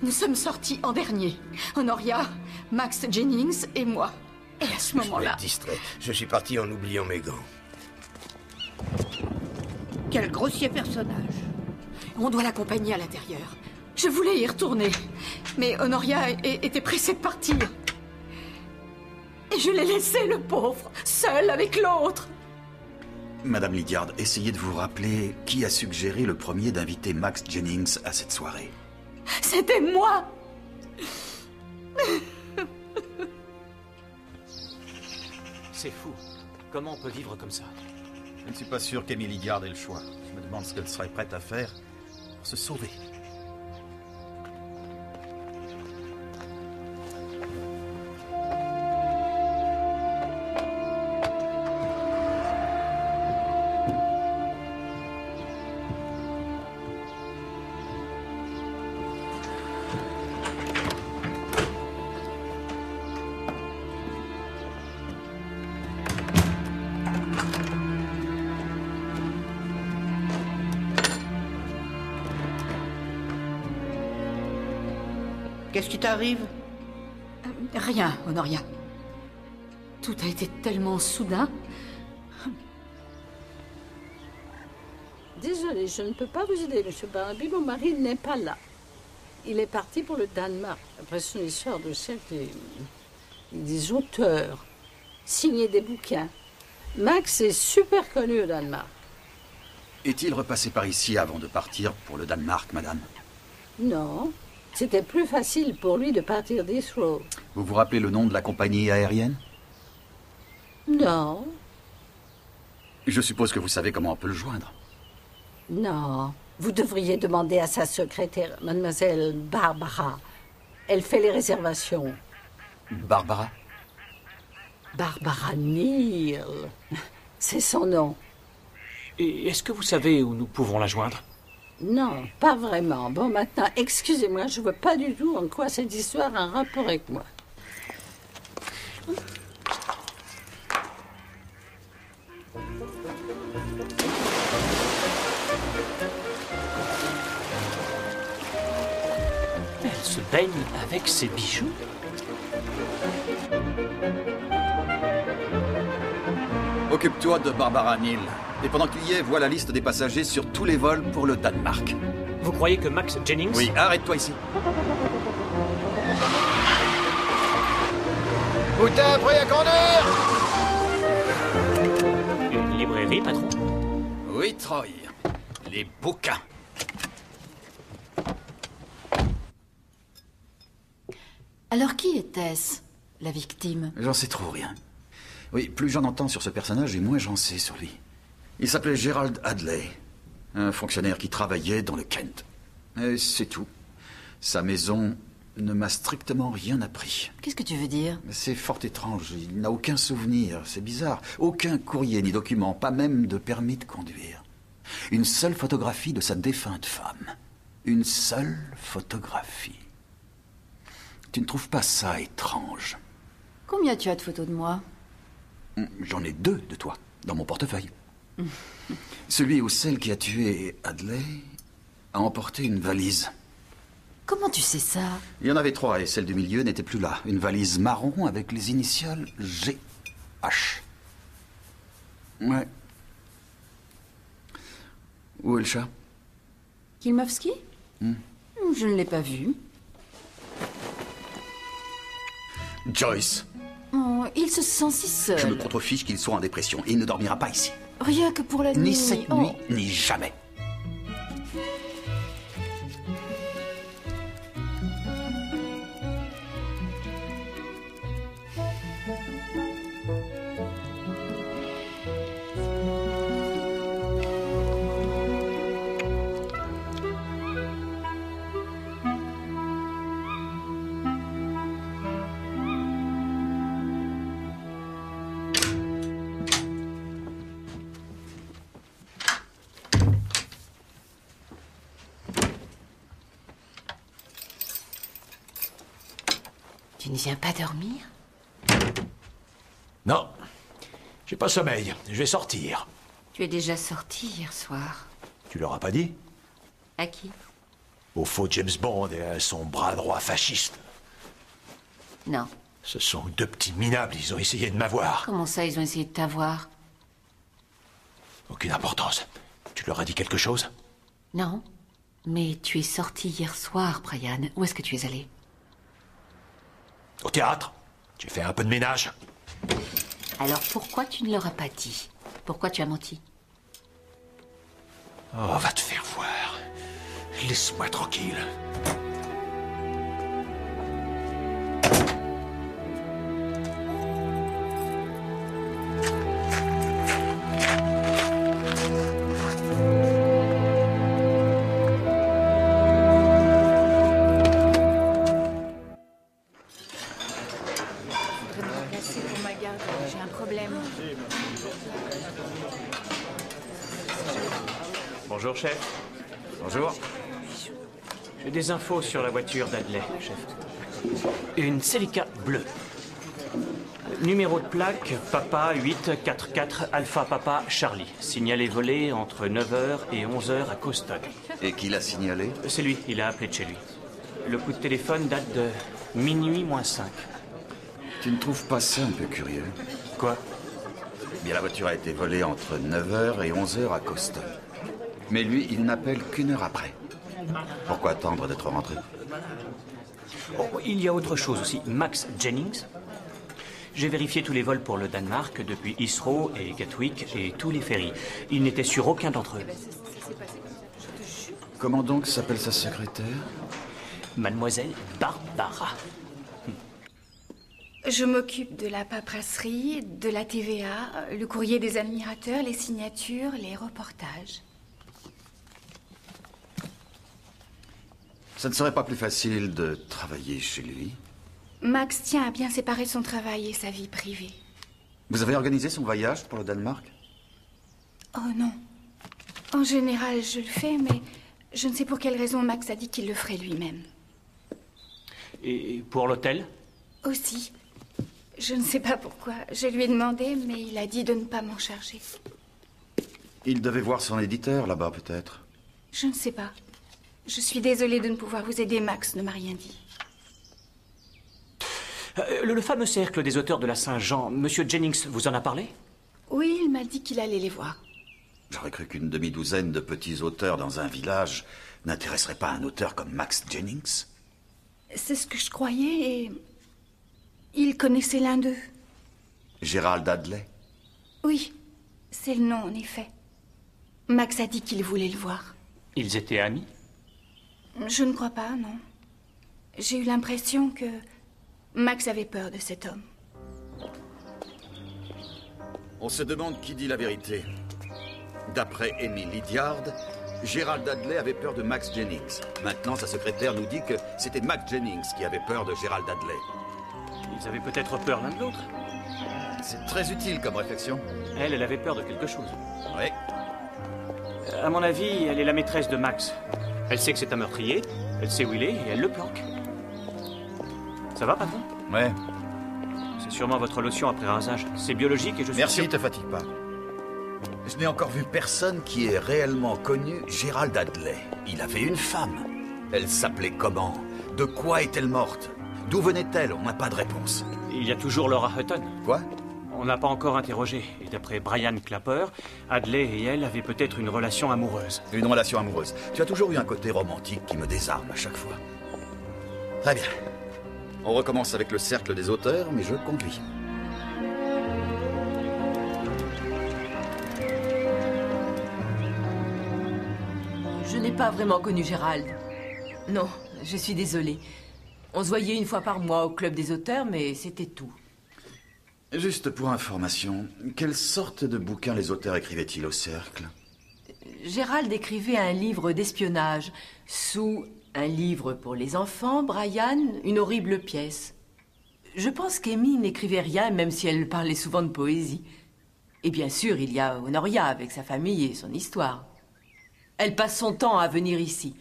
Nous sommes sortis en dernier. Honoria, Max Jennings et moi. Et à ce moment-là... Je suis distrait. Je suis parti en oubliant mes gants. Quel grossier personnage. On doit l'accompagner à l'intérieur. Je voulais y retourner. Mais Honoria était pressée de partir. Et je l'ai laissé, le pauvre, seul avec l'autre. Madame Lydiard, essayez de vous rappeler qui a suggéré le premier d'inviter Max Jennings à cette soirée. C'était moi. C'est fou. Comment on peut vivre comme ça? Je ne suis pas sûr qu'Amy Lydiard ait le choix. Je me demande ce qu'elle serait prête à faire pour se sauver. Qu'est-ce qui t'arrive? Rien, Honoria. Tout a été tellement soudain. Désolée, je ne peux pas vous aider, Monsieur Barnaby. Mon mari n'est pas là. Il est parti pour le Danemark. Après son histoire de cercle des auteurs, signer des bouquins. Max est super connu au Danemark. Est-il repassé par ici avant de partir pour le Danemark, madame? Non. C'était plus facile pour lui de partir d'Heathrow. Vous vous rappelez le nom de la compagnie aérienne? Non. Je suppose que vous savez comment on peut le joindre. Non. Vous devriez demander à sa secrétaire, mademoiselle Barbara. Elle fait les réservations. Barbara? Barbara Neal. C'est son nom. Et est-ce que vous savez où nous pouvons la joindre? Non, pas vraiment. Bon, maintenant, excusez-moi, je ne vois pas du tout en quoi cette histoire a un rapport avec moi. Elle se baigne avec ses bijoux? Occupe-toi de Barbara Neal. Et pendant que tu y es, vois la liste des passagers sur tous les vols pour le Danemark. Vous croyez que Max Jennings... Oui, arrête-toi ici. Boutin, prêt à conduire? Une librairie, patron? Oui, Troy. Les bouquins. Alors qui était-ce, la victime? J'en sais trop rien. Oui, plus j'en entends sur ce personnage et moins j'en sais sur lui. Il s'appelait Gerald Hadley, un fonctionnaire qui travaillait dans le Kent. Et c'est tout. Sa maison ne m'a strictement rien appris. Qu'est-ce que tu veux dire? C'est fort étrange. Il n'a aucun souvenir. C'est bizarre. Aucun courrier ni document, pas même de permis de conduire. Une seule photographie de sa défunte femme. Une seule photographie. Tu ne trouves pas ça étrange? Combien tu as de photos de moi? J'en ai 2 de toi, dans mon portefeuille. Celui ou celle qui a tué Hadley a emporté une valise. Comment tu sais ça? Il y en avait 3 et celle du milieu n'était plus là. Une valise marron avec les initiales GH. Ouais. Où est le chat? Kilmovski? Je ne l'ai pas vu. Joyce, Oh, il se sent si seul. je me contrefiche qu'il soit en dépression. Il ne dormira pas ici. Rien que pour la nuit. Ni cette nuit, ni jamais. Tu ne viens pas dormir? Non, j'ai pas sommeil. Je vais sortir. Tu es déjà sorti hier soir. Tu leur as pas dit? À qui? Au faux James Bond et à son bras droit fasciste. Non. Ce sont deux petits minables, ils ont essayé de m'avoir. Comment ça, ils ont essayé de t'avoir? Aucune importance. Tu leur as dit quelque chose? Non. Mais tu es sorti hier soir, Brian. Où est-ce que tu es allé? Au théâtre. J'ai fait un peu de ménage. Alors pourquoi tu ne leur as pas dit? Pourquoi tu as menti? Oh, va te faire voir. Laisse-moi tranquille. J'ai un problème. Bonjour, chef. Bonjour. J'ai des infos sur la voiture d'Adley, chef. Une Celica bleue. Numéro de plaque, Papa 844 Alpha Papa Charlie. Signalé volé entre 9h et 11h à Coston. Et qui l'a signalé? C'est lui, il a appelé de chez lui. Le coup de téléphone date de minuit moins 5. Tu ne trouves pas ça un peu curieux? Quoi? Bien, la voiture a été volée entre 9h et 11h à Coston. Mais lui, il n'appelle qu'une heure après. Pourquoi attendre d'être rentré? Oh, il y a autre chose aussi. Max Jennings. J'ai vérifié tous les vols pour le Danemark depuis Heathrow et Gatwick et tous les ferries. Il n'était sur aucun d'entre eux. Comment donc s'appelle sa secrétaire? Mademoiselle Barbara. Je m'occupe de la paperasserie, de la TVA, le courrier des admirateurs, les signatures, les reportages. Ça ne serait pas plus facile de travailler chez lui? Max tient à bien séparer son travail et sa vie privée. Vous avez organisé son voyage pour le Danemark? Oh non. En général, je le fais, mais je ne sais pour quelle raison Max a dit qu'il le ferait lui-même. Et pour l'hôtel? Aussi. Je ne sais pas pourquoi. Je lui ai demandé, mais il a dit de ne pas m'en charger. Il devait voir son éditeur là-bas, peut-être. Je ne sais pas. Je suis désolée de ne pouvoir vous aider. Max ne m'a rien dit. Le fameux cercle des auteurs de la Saint-Jean, Monsieur Jennings vous en a parlé? Oui, il m'a dit qu'il allait les voir. J'aurais cru qu'une demi-douzaine de petits auteurs dans un village n'intéresserait pas un auteur comme Max Jennings. C'est ce que je croyais et... il connaissait l'un d'eux. Gérald Adley? Oui, c'est le nom en effet. Max a dit qu'il voulait le voir. Ils étaient amis? Je ne crois pas, non. J'ai eu l'impression que Max avait peur de cet homme. On se demande qui dit la vérité. D'après Amy Lydiard, Gérald Adley avait peur de Max Jennings. Maintenant, sa secrétaire nous dit que c'était Max Jennings qui avait peur de Gérald Adley. Ils avaient peut-être peur l'un de l'autre. C'est très utile comme réflexion. Elle avait peur de quelque chose. Oui. À mon avis, elle est la maîtresse de Max. Elle sait que c'est un meurtrier, elle sait où il est et elle le planque. Ça va, patron? Ouais. C'est sûrement votre lotion après rasage. C'est biologique et je suis Merci, sûr... te fatigue pas. Je n'ai encore vu personne qui ait réellement connu Gérald Adley. Il avait une femme. Elle s'appelait comment? De quoi est-elle morte? D'où venait-elle? On n'a pas de réponse. Il y a toujours Laura Hutton. Quoi? On n'a pas encore interrogé. Et d'après Brian Clapper, Adley et elle avaient peut-être une relation amoureuse. Une relation amoureuse. Tu as toujours eu un côté romantique qui me désarme à chaque fois. Très bien. On recommence avec le cercle des auteurs, mais je conduis. Je n'ai pas vraiment connu Gérald. Non, je suis désolée. On se voyait une fois par mois au club des auteurs, mais c'était tout. Juste pour information, quelle sorte de bouquins les auteurs écrivaient-ils au cercle? Gérald écrivait un livre d'espionnage. Sous un livre pour les enfants, Brian, une horrible pièce. Je pense qu'Amy n'écrivait rien, même si elle parlait souvent de poésie. Et bien sûr, il y a Honoria avec sa famille et son histoire. Elle passe son temps à venir ici.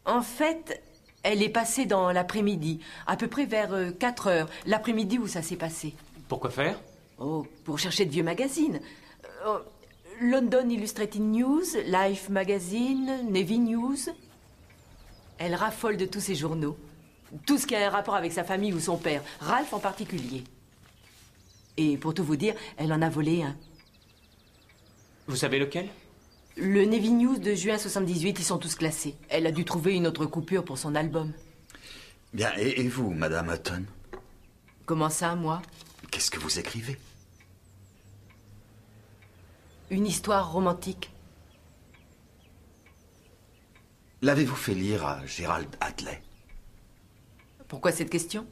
En fait, elle est passée dans l'après-midi, à peu près vers 4 heures, l'après-midi où ça s'est passé. Pourquoi faire? Oh, pour chercher de vieux magazines. London Illustrated News, Life Magazine, Navy News. Elle raffole de tous ces journaux. Tout ce qui a un rapport avec sa famille ou son père, Ralph en particulier. Et pour tout vous dire, elle en a volé un. Vous savez lequel? Le Navy News de juin 78, ils sont tous classés. Elle a dû trouver une autre coupure pour son album. Bien, et vous, Madame Hutton? Comment ça, moi? Qu'est-ce que vous écrivez? Une histoire romantique. L'avez-vous fait lire à Gérald Hadley? Pourquoi cette question?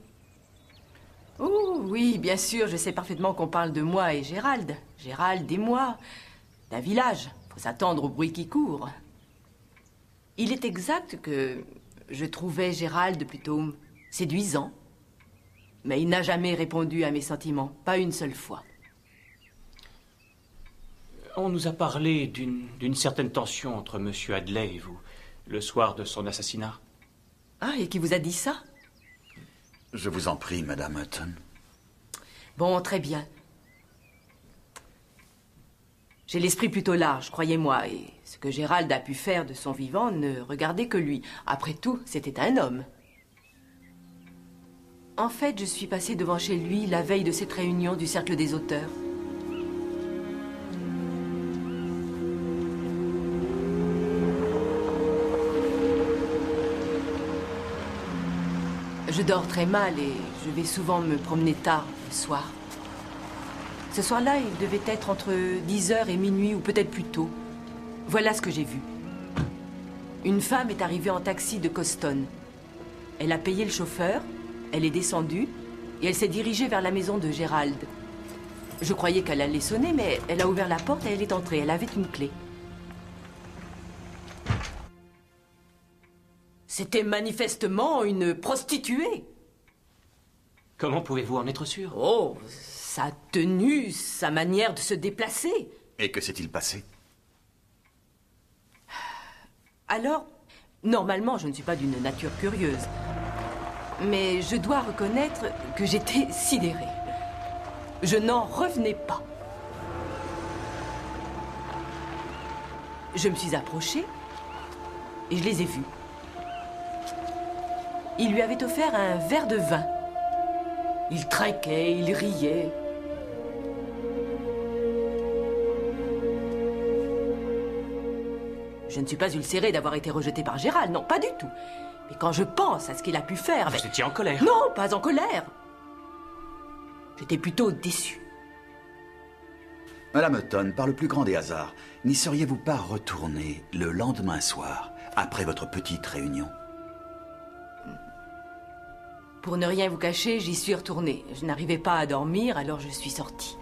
Oh, oui, bien sûr, je sais parfaitement qu'on parle de moi et Gérald. Gérald et moi. D'un village. Faut s'attendre au bruit qui court. Il est exact que je trouvais Gérald plutôt séduisant. Mais il n'a jamais répondu à mes sentiments, pas une seule fois. On nous a parlé d'une certaine tension entre Monsieur Hadley et vous, le soir de son assassinat. Ah, et qui vous a dit ça? Je vous en prie, Madame Hutton. Bon, très bien. J'ai l'esprit plutôt large, croyez-moi, et ce que Gérald a pu faire de son vivant ne regardait que lui. Après tout, c'était un homme. En fait, je suis passée devant chez lui la veille de cette réunion du Cercle des auteurs. Je dors très mal et je vais souvent me promener tard le soir. Ce soir-là, il devait être entre 10h et minuit ou peut-être plus tôt. Voilà ce que j'ai vu. Une femme est arrivée en taxi de Coston. Elle a payé le chauffeur, elle est descendue et elle s'est dirigée vers la maison de Gérald. Je croyais qu'elle allait sonner, mais elle a ouvert la porte et elle est entrée. Elle avait une clé. C'était manifestement une prostituée. Comment pouvez-vous en être sûr? Oh, sa tenue, sa manière de se déplacer. Et que s'est-il passé? Alors, normalement, je ne suis pas d'une nature curieuse. Mais je dois reconnaître que j'étais sidérée. Je n'en revenais pas. Je me suis approchée et je les ai vus. Il lui avait offert un verre de vin. Il trinquait, il riait. Je ne suis pas ulcérée d'avoir été rejetée par Gérald, non, pas du tout. Mais quand je pense à ce qu'il a pu faire... Vous étiez en colère? Non, pas en colère. J'étais plutôt déçue. Madame Hutton, par le plus grand des hasards, n'y seriez-vous pas retournée le lendemain soir, après votre petite réunion? Pour ne rien vous cacher, j'y suis retournée. Je n'arrivais pas à dormir, alors je suis sortie.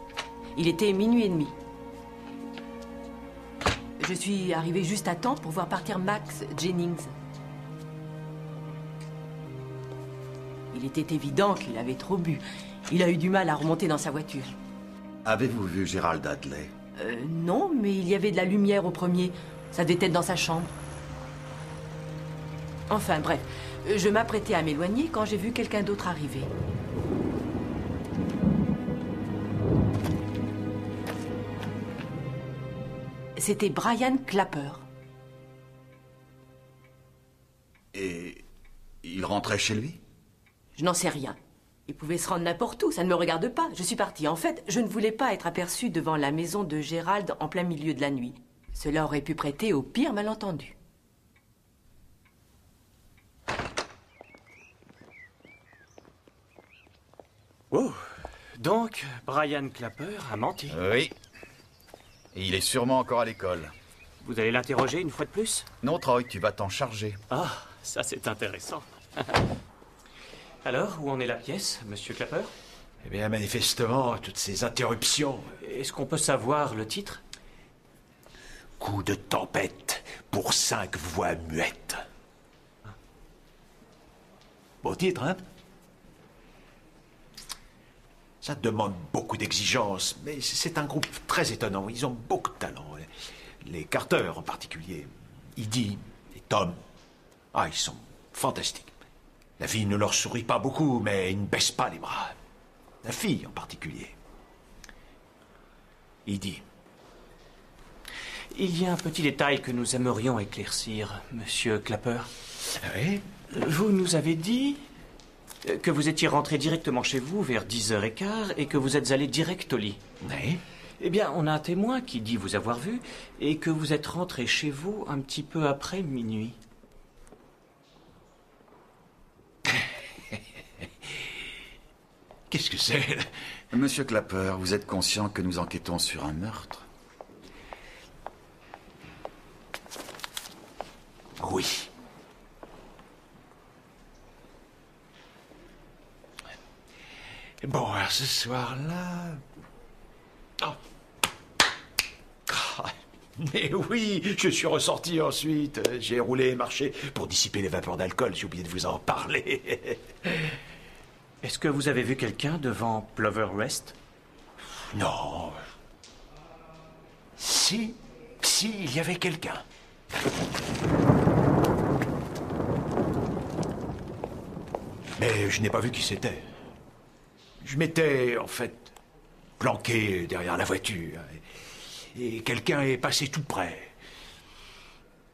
Il était 00h30. Je suis arrivée juste à temps pour voir partir Max Jennings. Il était évident qu'il avait trop bu. Il a eu du mal à remonter dans sa voiture. Avez-vous vu Gérald Hadley? Non, mais il y avait de la lumière au premier. Ça devait être dans sa chambre. Enfin, bref. Je m'apprêtais à m'éloigner quand j'ai vu quelqu'un d'autre arriver. C'était Brian Clapper. Et il rentrait chez lui? Je n'en sais rien. Il pouvait se rendre n'importe où, ça ne me regarde pas. Je suis partie. En fait, je ne voulais pas être aperçue devant la maison de Gérald en plein milieu de la nuit. Cela aurait pu prêter au pire malentendu. Oh, donc Brian Clapper a menti. Oui. Et il est sûrement encore à l'école. Vous allez l'interroger une fois de plus? Non, Troy, tu vas t'en charger. Ah, ça c'est intéressant. Alors, où en est la pièce, monsieur Clapper? Eh bien, manifestement, toutes ces interruptions... Est-ce qu'on peut savoir le titre? Coup de tempête pour 5 voix muettes. Beau titre, hein? Ça demande beaucoup d'exigences, mais c'est un groupe très étonnant. Ils ont beaucoup de talent. Les Carter en particulier. Edie et Tom. Ah, ils sont fantastiques. La vie ne leur sourit pas beaucoup, mais ils ne baissent pas les bras. La fille en particulier. Edie. Il y a un petit détail que nous aimerions éclaircir, monsieur Clapper. Oui? Vous nous avez dit que vous étiez rentré directement chez vous vers 10h15 et que vous êtes allé direct au lit. Oui. Eh bien, on a un témoin qui dit vous avoir vu et que vous êtes rentré chez vous un petit peu après minuit. Qu'est-ce que c'est? Monsieur Clapper, vous êtes conscient que nous enquêtons sur un meurtre? Oui. Bon, alors ce soir-là... Oh. Ah, mais oui, je suis ressorti ensuite. J'ai roulé et marché pour dissiper les vapeurs d'alcool. J'ai oublié de vous en parler. Est-ce que vous avez vu quelqu'un devant Plover Rest? Non. Si, il y avait quelqu'un. Mais je n'ai pas vu qui c'était. Je m'étais, en fait, planqué derrière la voiture. Et quelqu'un est passé tout près.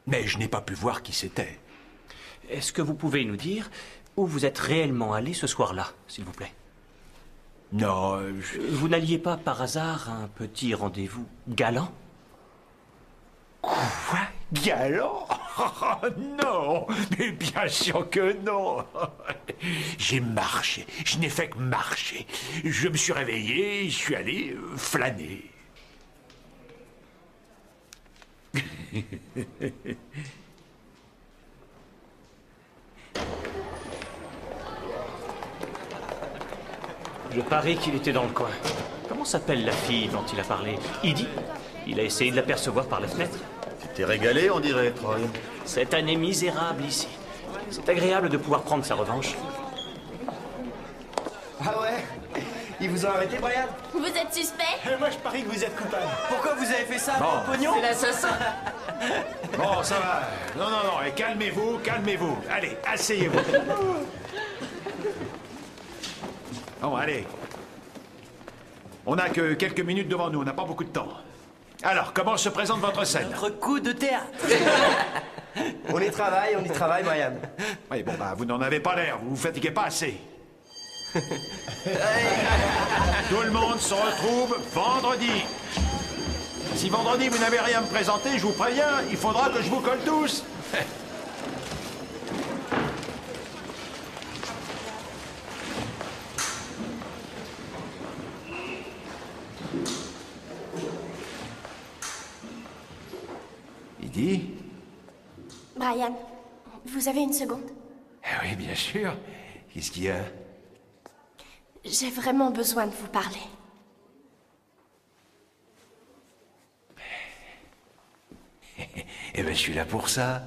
Mais je n'ai pas pu voir qui c'était. Est-ce que vous pouvez nous dire où vous êtes réellement allé ce soir-là, s'il vous plaît? Non, Vous n'alliez pas par hasard à un petit rendez-vous galant? Quoi? Galant? Non, mais bien sûr que non. J'ai marché, je n'ai fait que marcher. Je me suis réveillé, je suis allé flâner. Je parie qu'il était dans le coin. Comment s'appelle la fille dont il a parlé? Edie? Il a essayé de l'apercevoir par la fenêtre. Tu t'es régalé, on dirait, Troy. Cette année misérable ici. C'est agréable de pouvoir prendre sa revanche. Ah ouais? Ils vous ont arrêté, Brian? Vous êtes suspect? Moi, je parie que vous êtes coupable. Pourquoi vous avez fait ça? Bon. Pour le pognon? C'est l'assassin. Bon, ça va. Non, et calmez-vous, calmez-vous. Allez, asseyez-vous. Bon, allez. On n'a que quelques minutes devant nous, on n'a pas beaucoup de temps. Alors, comment se présente votre scène? Notre coup de théâtre. On y travaille, Brian. Oui, bon, bah, vous n'en avez pas l'air, vous vous fatiguez pas assez. Tout le monde se retrouve vendredi. Si vendredi vous n'avez rien à me présenter, je vous préviens, il faudra que je vous colle tous. Edie? Brian, vous avez une seconde? Oui, bien sûr. Qu'est-ce qu'il y a? J'ai vraiment besoin de vous parler. Eh ben, je suis là pour ça.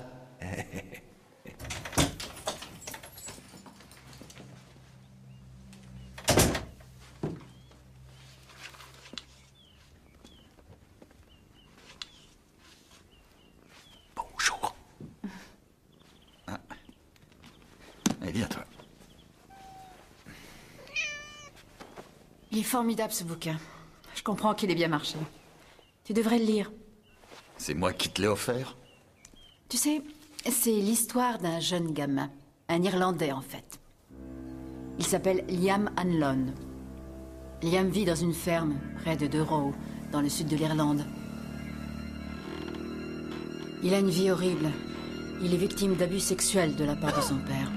Bonjour. Allez, viens, toi. Il est formidable, ce bouquin. Je comprends qu'il ait bien marché. Tu devrais le lire. C'est moi qui te l'ai offert. Tu sais, c'est l'histoire d'un jeune gamin. Un Irlandais, en fait. Il s'appelle Liam Hanlon. Liam vit dans une ferme, près de Durrow, dans le sud de l'Irlande. Il a une vie horrible. Il est victime d'abus sexuels de la part de son père.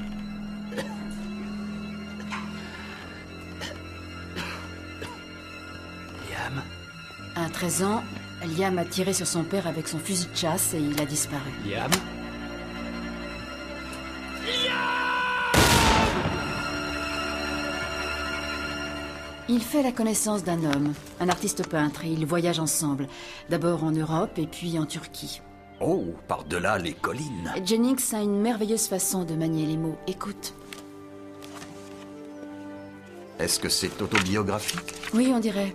13 ans, Liam a tiré sur son père avec son fusil de chasse et il a disparu. Liam? Il fait la connaissance d'un homme, un artiste peintre, et ils voyagent ensemble. D'abord en Europe et puis en Turquie. Oh, par-delà les collines. Jennings a une merveilleuse façon de manier les mots. Écoute. Est-ce que c'est autobiographique? Oui, on dirait.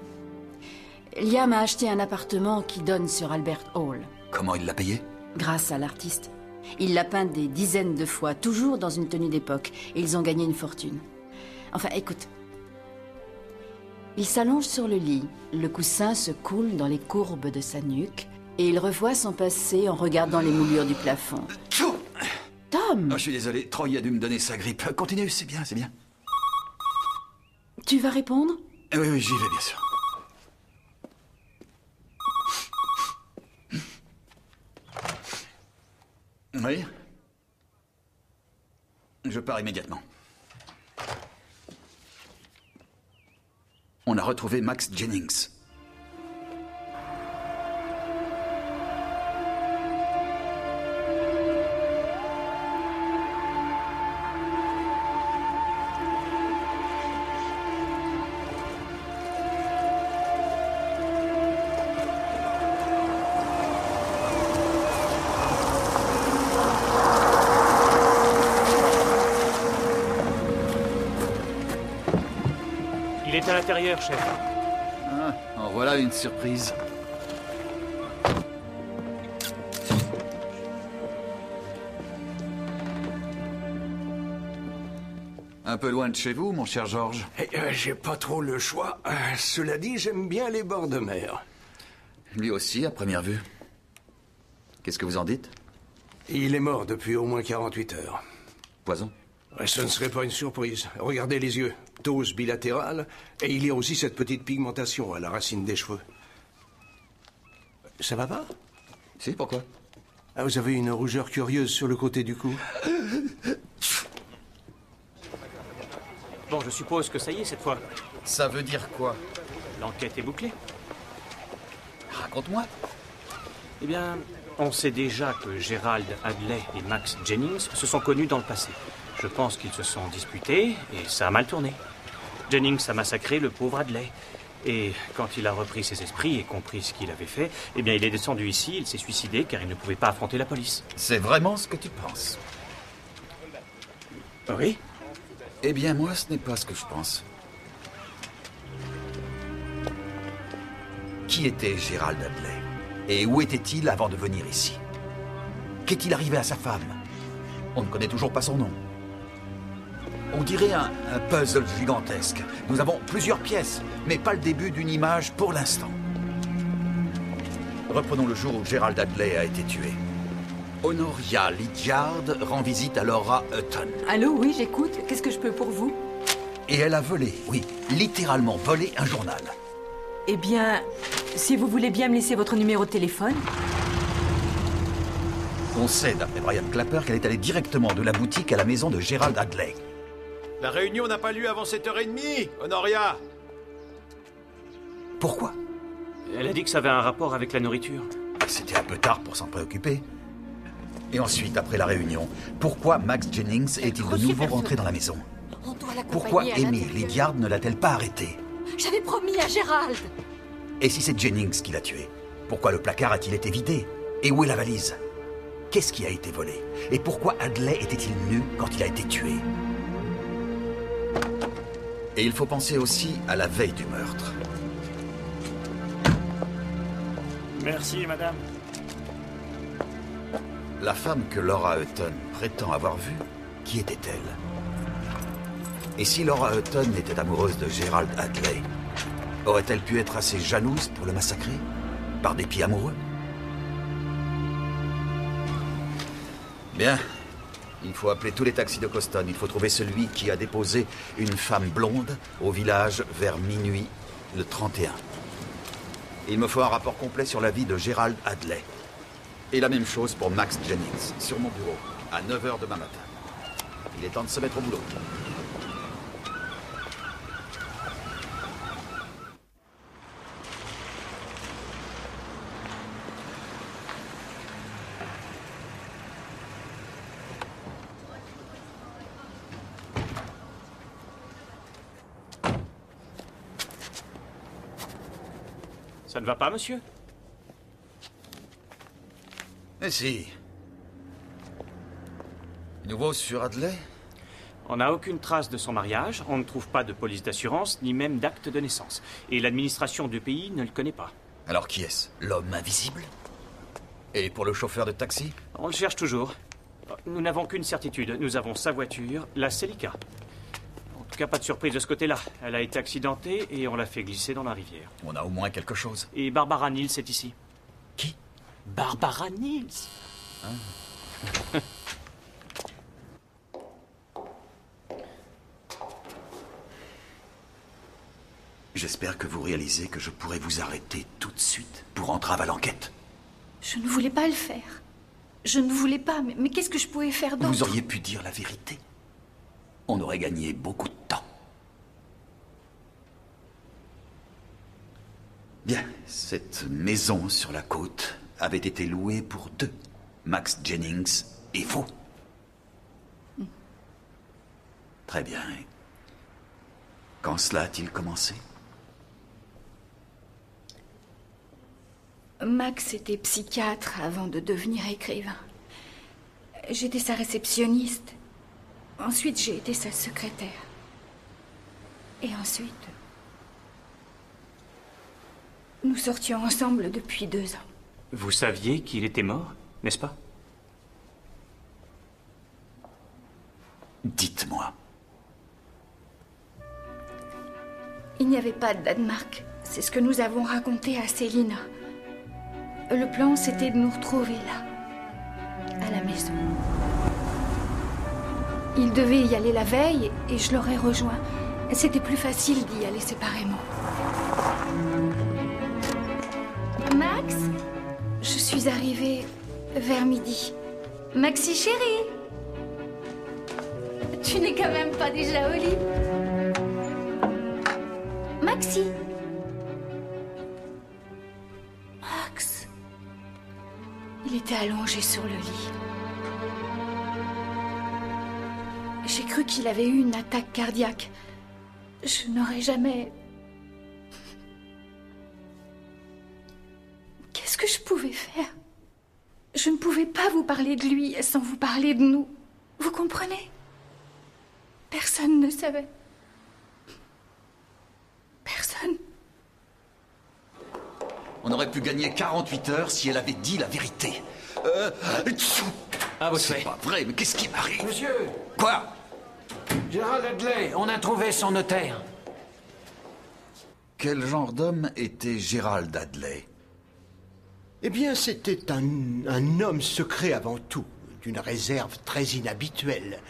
Liam a acheté un appartement qui donne sur Albert Hall. Comment il l'a payé? Grâce à l'artiste. Il l'a peint des dizaines de fois, toujours dans une tenue d'époque, et ils ont gagné une fortune. Enfin, écoute. Il s'allonge sur le lit, le coussin se coule dans les courbes de sa nuque, et il revoit son passé en regardant les moulures du plafond. Tom! Oh, je suis désolé, Troy a dû me donner sa grippe. Continue, c'est bien, c'est bien. Tu vas répondre? Oui, j'y vais, bien sûr. Oui. Je pars immédiatement. On a retrouvé Max Jennings. Il est à l'intérieur, chef. Ah, en voilà une surprise. Un peu loin de chez vous, mon cher George. J'ai pas trop le choix. Cela dit, j'aime bien les bords de mer. Lui aussi, à première vue. Qu'est-ce que vous en dites? Il est mort depuis au moins 48 heures. Poison? Ce ne serait pas une surprise. Regardez les yeux. Ptose bilatérale. Et il y a aussi cette petite pigmentation à la racine des cheveux. Ça va pas? Si, pourquoi? Vous avez une rougeur curieuse sur le côté du cou. Bon, je suppose que ça y est cette fois. Ça veut dire quoi? L'enquête est bouclée. Raconte-moi. Eh bien, on sait déjà que Gerald Hadley et Max Jennings se sont connus dans le passé. Je pense qu'ils se sont disputés et ça a mal tourné. Jennings a massacré le pauvre Hadley. Et quand il a repris ses esprits et compris ce qu'il avait fait, eh bien, il est descendu ici, il s'est suicidé car il ne pouvait pas affronter la police. C'est vraiment ce que tu penses? Oui. Eh bien, moi, ce n'est pas ce que je pense. Qui était Gerald Hadley? Et où était-il avant de venir ici? Qu'est-il arrivé à sa femme? On ne connaît toujours pas son nom. On dirait un puzzle gigantesque. Nous avons plusieurs pièces, mais pas le début d'une image pour l'instant. Reprenons le jour où Gerald Hadley a été tué. Honoria Lydiard rend visite à Laura Hutton. Allô, oui, j'écoute. Qu'est-ce que je peux pour vous? Et elle a volé, oui, littéralement volé un journal. Eh bien, si vous voulez bien me laisser votre numéro de téléphone. On sait, d'après Brian Clapper, qu'elle est allée directement de la boutique à la maison de Gerald Hadley. La réunion n'a pas lieu avant 7h30, Honoria. Pourquoi? Elle a dit que ça avait un rapport avec la nourriture. C'était un peu tard pour s'en préoccuper. Et ensuite, après la réunion, pourquoi Max Jennings est-il de nouveau rentré dans la maison? Pourquoi Amy Lydiard ne l'a-t-elle pas arrêté? J'avais promis à Gérald. Et si c'est Jennings qui l'a tué, pourquoi le placard a-t-il été vidé? Et où est la valise? Qu'est-ce qui a été volé? Et pourquoi Hadley était-il nu quand il a été tué? Et il faut penser aussi à la veille du meurtre. Merci, madame. La femme que Laura Hutton prétend avoir vue, qui était-elle? Et si Laura Hutton était amoureuse de Gerald Hadley, aurait-elle pu être assez jalouse pour le massacrer? Par dépit amoureux? Bien. Il faut appeler tous les taxis de Coston. Il faut trouver celui qui a déposé une femme blonde au village vers minuit le 31. Il me faut un rapport complet sur la vie de Gerald Hadley. Et la même chose pour Max Jennings, sur mon bureau, à 9h demain matin. Il est temps de se mettre au boulot. Ça ne va pas, monsieur? Mais si. Nouveau sur Adley? On n'a aucune trace de son mariage, on ne trouve pas de police d'assurance, ni même d'acte de naissance. Et l'administration du pays ne le connaît pas. Alors qui est-ce? L'homme invisible? Et pour le chauffeur de taxi? On le cherche toujours. Nous n'avons qu'une certitude, nous avons sa voiture, la Celica. En tout cas, pas de surprise de ce côté-là. Elle a été accidentée et on l'a fait glisser dans la rivière. On a au moins quelque chose. Et Barbara Niels est ici. Qui? Barbara Niels. J'espère que vous réalisez que je pourrais vous arrêter tout de suite pour entrave à l'enquête. Je ne voulais pas le faire. Je ne voulais pas, mais qu'est-ce que je pouvais faire d'autre? Vous auriez pu dire la vérité. On aurait gagné beaucoup de temps. Bien, cette maison sur la côte avait été louée pour 2. Max Jennings et vous. Très bien. Quand cela a-t-il commencé? Max était psychiatre avant de devenir écrivain. J'étais sa réceptionniste. Ensuite, j'ai été sa secrétaire. Et ensuite... nous sortions ensemble depuis 2 ans. Vous saviez qu'il était mort, n'est-ce pas? Dites-moi. Il n'y avait pas de Danemark. C'est ce que nous avons raconté à Célina. Le plan, c'était de nous retrouver là, à la maison. Il devait y aller la veille et je l'aurais rejoint. C'était plus facile d'y aller séparément. Max, je suis arrivée vers midi. Maxi chérie, tu n'es quand même pas déjà au lit? Maxi. Max. Il était allongé sur le lit. J'ai cru qu'il avait eu une attaque cardiaque. Je n'aurais jamais... Qu'est-ce que je pouvais faire? Je ne pouvais pas vous parler de lui sans vous parler de nous. Vous comprenez? Personne ne savait. Personne. On aurait pu gagner 48 heures si elle avait dit la vérité. Ah, vous c'est pas vrai, mais qu'est-ce qui m'arrive? Monsieur! Quoi? Gérald Adley, on a trouvé son notaire. Quel genre d'homme était Gérald Adley? Eh bien, c'était un homme secret avant tout, d'une réserve très inhabituelle.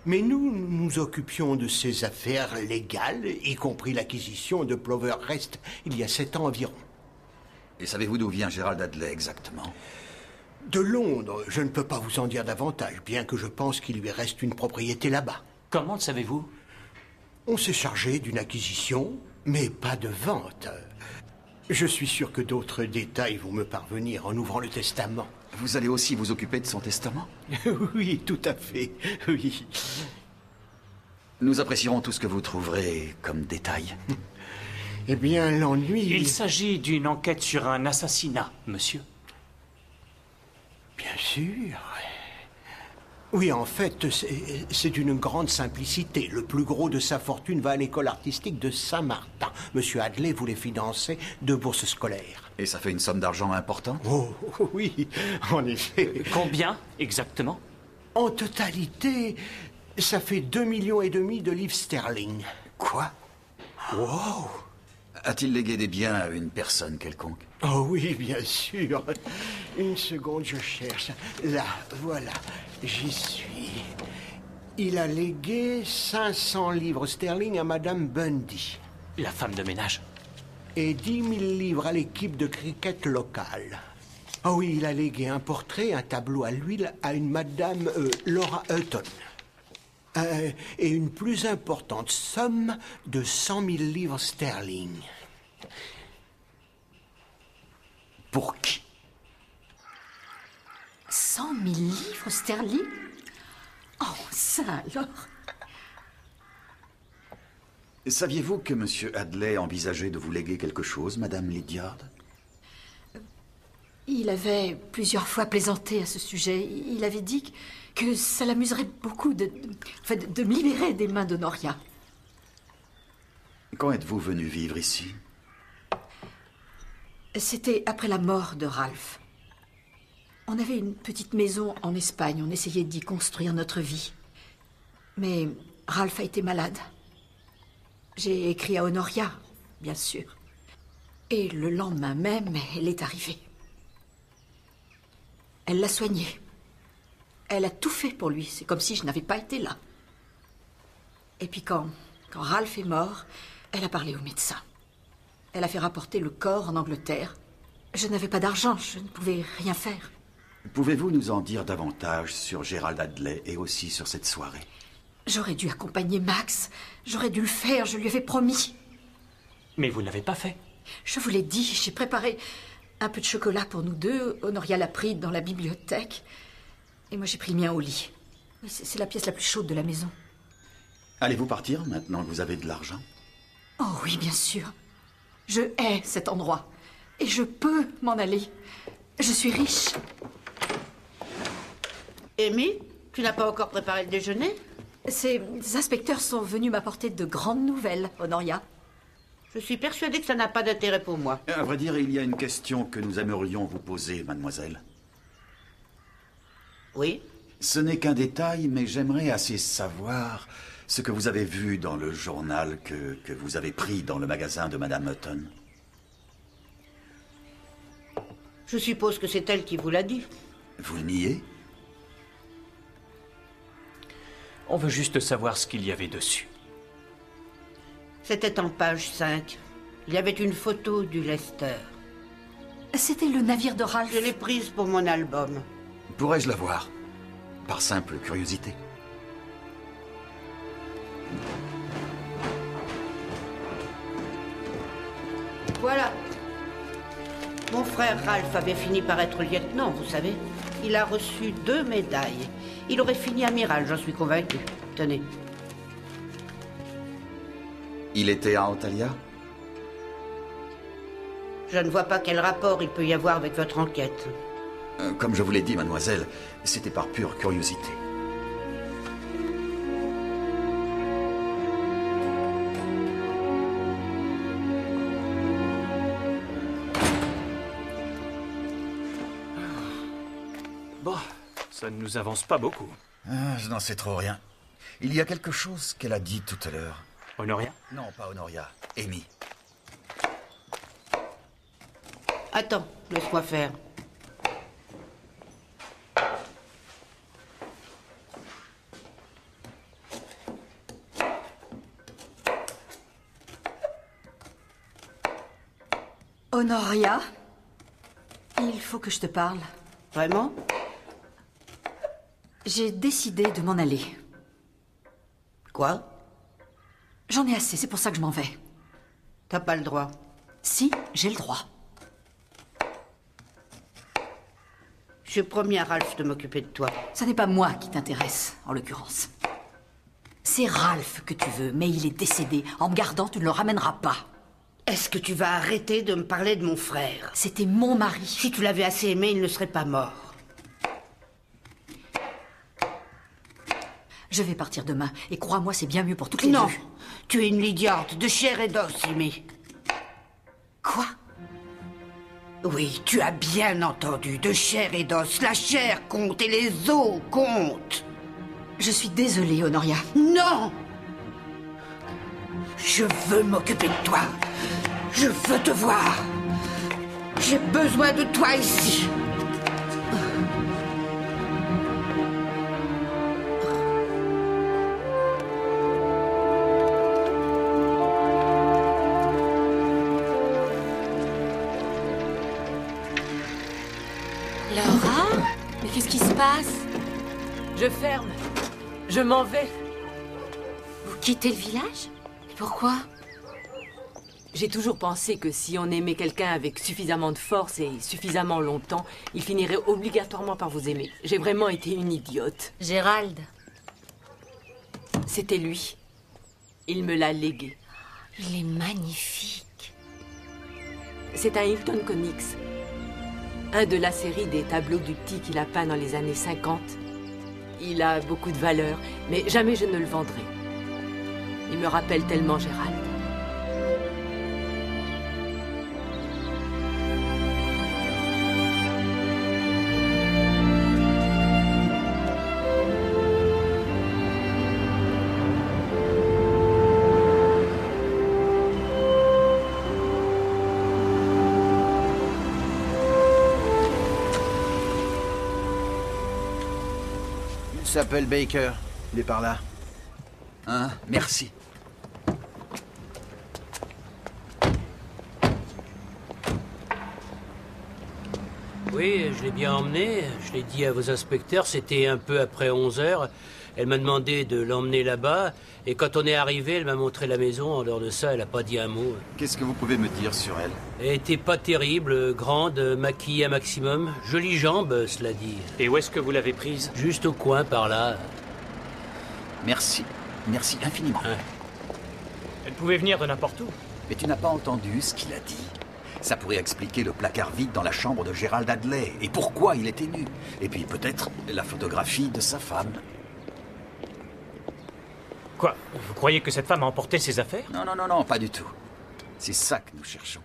Mais nous nous occupions de ses affaires légales, y compris l'acquisition de Plover Rest il y a 7 ans environ. Et savez-vous d'où vient Gérald Adley exactement? De Londres, je ne peux pas vous en dire davantage, bien que je pense qu'il lui reste une propriété là-bas. Comment le savez-vous? On s'est chargé d'une acquisition, mais pas de vente. Je suis sûr que d'autres détails vont me parvenir en ouvrant le testament. Vous allez aussi vous occuper de son testament? Oui, tout à fait, oui. Nous apprécierons tout ce que vous trouverez comme détail. Eh bien, l'ennui... Il s'agit d'une enquête sur un assassinat, monsieur. Bien sûr. Oui, en fait, c'est d'une grande simplicité. Le plus gros de sa fortune va à l'école artistique de Saint-Martin. Monsieur Adley voulait financer 2 bourses scolaires. Et ça fait une somme d'argent importante? Oh, oui, en effet. Combien, exactement? En totalité, ça fait 2,5 millions de livres sterling. Quoi? Wow! A-t-il légué des biens à une personne quelconque? Oh oui, bien sûr. Une seconde, je cherche. Là, voilà, j'y suis. Il a légué 500 livres sterling à Madame Bundy. La femme de ménage. Et 10 000 livres à l'équipe de cricket locale. Oh oui, il a légué un portrait, un tableau à l'huile à une Madame Laura Hutton. Et une plus importante somme de 100 000 livres sterling. Pour qui? 100 000 livres sterling? Oh, ça alors! Saviez-vous que M. Adley envisageait de vous léguer quelque chose, Madame Lydiard? Il avait plusieurs fois plaisanté à ce sujet. Il avait dit que ça l'amuserait beaucoup de me libérer des mains d'Honoria. Quand êtes-vous venu vivre ici? C'était après la mort de Ralph. On avait une petite maison en Espagne. On essayait d'y construire notre vie. Mais Ralph a été malade. J'ai écrit à Honoria, bien sûr. Et le lendemain même, elle est arrivée. Elle l'a soigné. Elle a tout fait pour lui. C'est comme si je n'avais pas été là. Et puis quand Ralph est mort, elle a parlé au médecin. Elle a fait rapporter le corps en Angleterre. Je n'avais pas d'argent, je ne pouvais rien faire. Pouvez-vous nous en dire davantage sur Gérald Hadley et aussi sur cette soirée? J'aurais dû accompagner Max. J'aurais dû le faire, je lui avais promis. Mais vous ne l'avez pas fait. Je vous l'ai dit, j'ai préparé un peu de chocolat pour nous deux. Honoria l'a pris dans la bibliothèque. Et moi, j'ai pris le mien au lit. C'est la pièce la plus chaude de la maison. Allez-vous partir maintenant que vous avez de l'argent? Oh oui, bien sûr. Je hais cet endroit. Et je peux m'en aller. Je suis riche. Amy, tu n'as pas encore préparé le déjeuner? Ces inspecteurs sont venus m'apporter de grandes nouvelles, Honoria. Je suis persuadée que ça n'a pas d'intérêt pour moi. À vrai dire, il y a une question que nous aimerions vous poser, mademoiselle. Oui? Ce n'est qu'un détail, mais j'aimerais assez savoir ce que vous avez vu dans le journal que vous avez pris dans le magasin de Madame Hutton. Je suppose que c'est elle qui vous l'a dit. Vous le niez? On veut juste savoir ce qu'il y avait dessus. C'était en page 5. Il y avait une photo du Lester. C'était le navire de Ralph. Je l'ai prise pour mon album. Pourrais-je la voir? Par simple curiosité. Voilà. Mon frère Ralph avait fini par être lieutenant, vous savez. Il a reçu 2 médailles. Il aurait fini amiral, j'en suis convaincu. Tenez. Il était à Antalya? Je ne vois pas quel rapport il peut y avoir avec votre enquête. Comme je vous l'ai dit, mademoiselle, c'était par pure curiosité. Bon, ça ne nous avance pas beaucoup. Je n'en sais trop rien. Il y a quelque chose qu'elle a dit tout à l'heure. Honoria? Non, pas Honoria. Amy. Attends, laisse-moi faire. Honoria, il faut que je te parle. Vraiment? J'ai décidé de m'en aller. Quoi? J'en ai assez, c'est pour ça que je m'en vais. T'as pas le droit. Si, j'ai le droit. J'ai promis à Ralph de m'occuper de toi. Ça n'est pas moi qui t'intéresse, en l'occurrence. C'est Ralph que tu veux, mais il est décédé. En me gardant, tu ne le ramèneras pas. Est-ce que tu vas arrêter de me parler de mon frère? C'était mon mari. Si tu l'avais assez aimé, il ne serait pas mort. Je vais partir demain, et crois-moi, c'est bien mieux pour toutes les deux. Non, tu es une Lydiard, de chair et d'os, Amy. Quoi? Oui, tu as bien entendu, de chair et d'os. La chair compte et les os comptent. Je suis désolée, Honoria. Non! Je veux m'occuper de toi. Je veux te voir. J'ai besoin de toi ici. Laura? Mais qu'est-ce qui se passe? Je ferme. Je m'en vais. Vous quittez le village? Pourquoi? J'ai toujours pensé que si on aimait quelqu'un avec suffisamment de force et suffisamment longtemps, il finirait obligatoirement par vous aimer. J'ai vraiment été une idiote. Gérald? C'était lui. Il me l'a légué. Il est magnifique. C'est un Hilton Connix. Un de la série des tableaux du petit qu'il a peint dans les années 50. Il a beaucoup de valeur, mais jamais je ne le vendrai. Il me rappelle tellement Gérald. Il s'appelle Baker. Il est par là. Hein, merci. Oui, je l'ai bien emmené. Je l'ai dit à vos inspecteurs, c'était un peu après 11 heures. Elle m'a demandé de l'emmener là-bas. Et quand on est arrivé, elle m'a montré la maison. En dehors de ça, elle n'a pas dit un mot. Qu'est-ce que vous pouvez me dire sur elle? Elle était pas terrible, grande, maquillée un maximum. Jolies jambes, cela dit. Et où est-ce que vous l'avez prise? Juste au coin, par là. Merci. Merci infiniment. Ouais. Elle pouvait venir de n'importe où. Mais tu n'as pas entendu ce qu'il a dit. Ça pourrait expliquer le placard vide dans la chambre de Gérald Adley et pourquoi il était nu. Et puis peut-être la photographie de sa femme. Quoi? Vous croyez que cette femme a emporté ses affaires? Non, non, non, non, pas du tout. C'est ça que nous cherchons.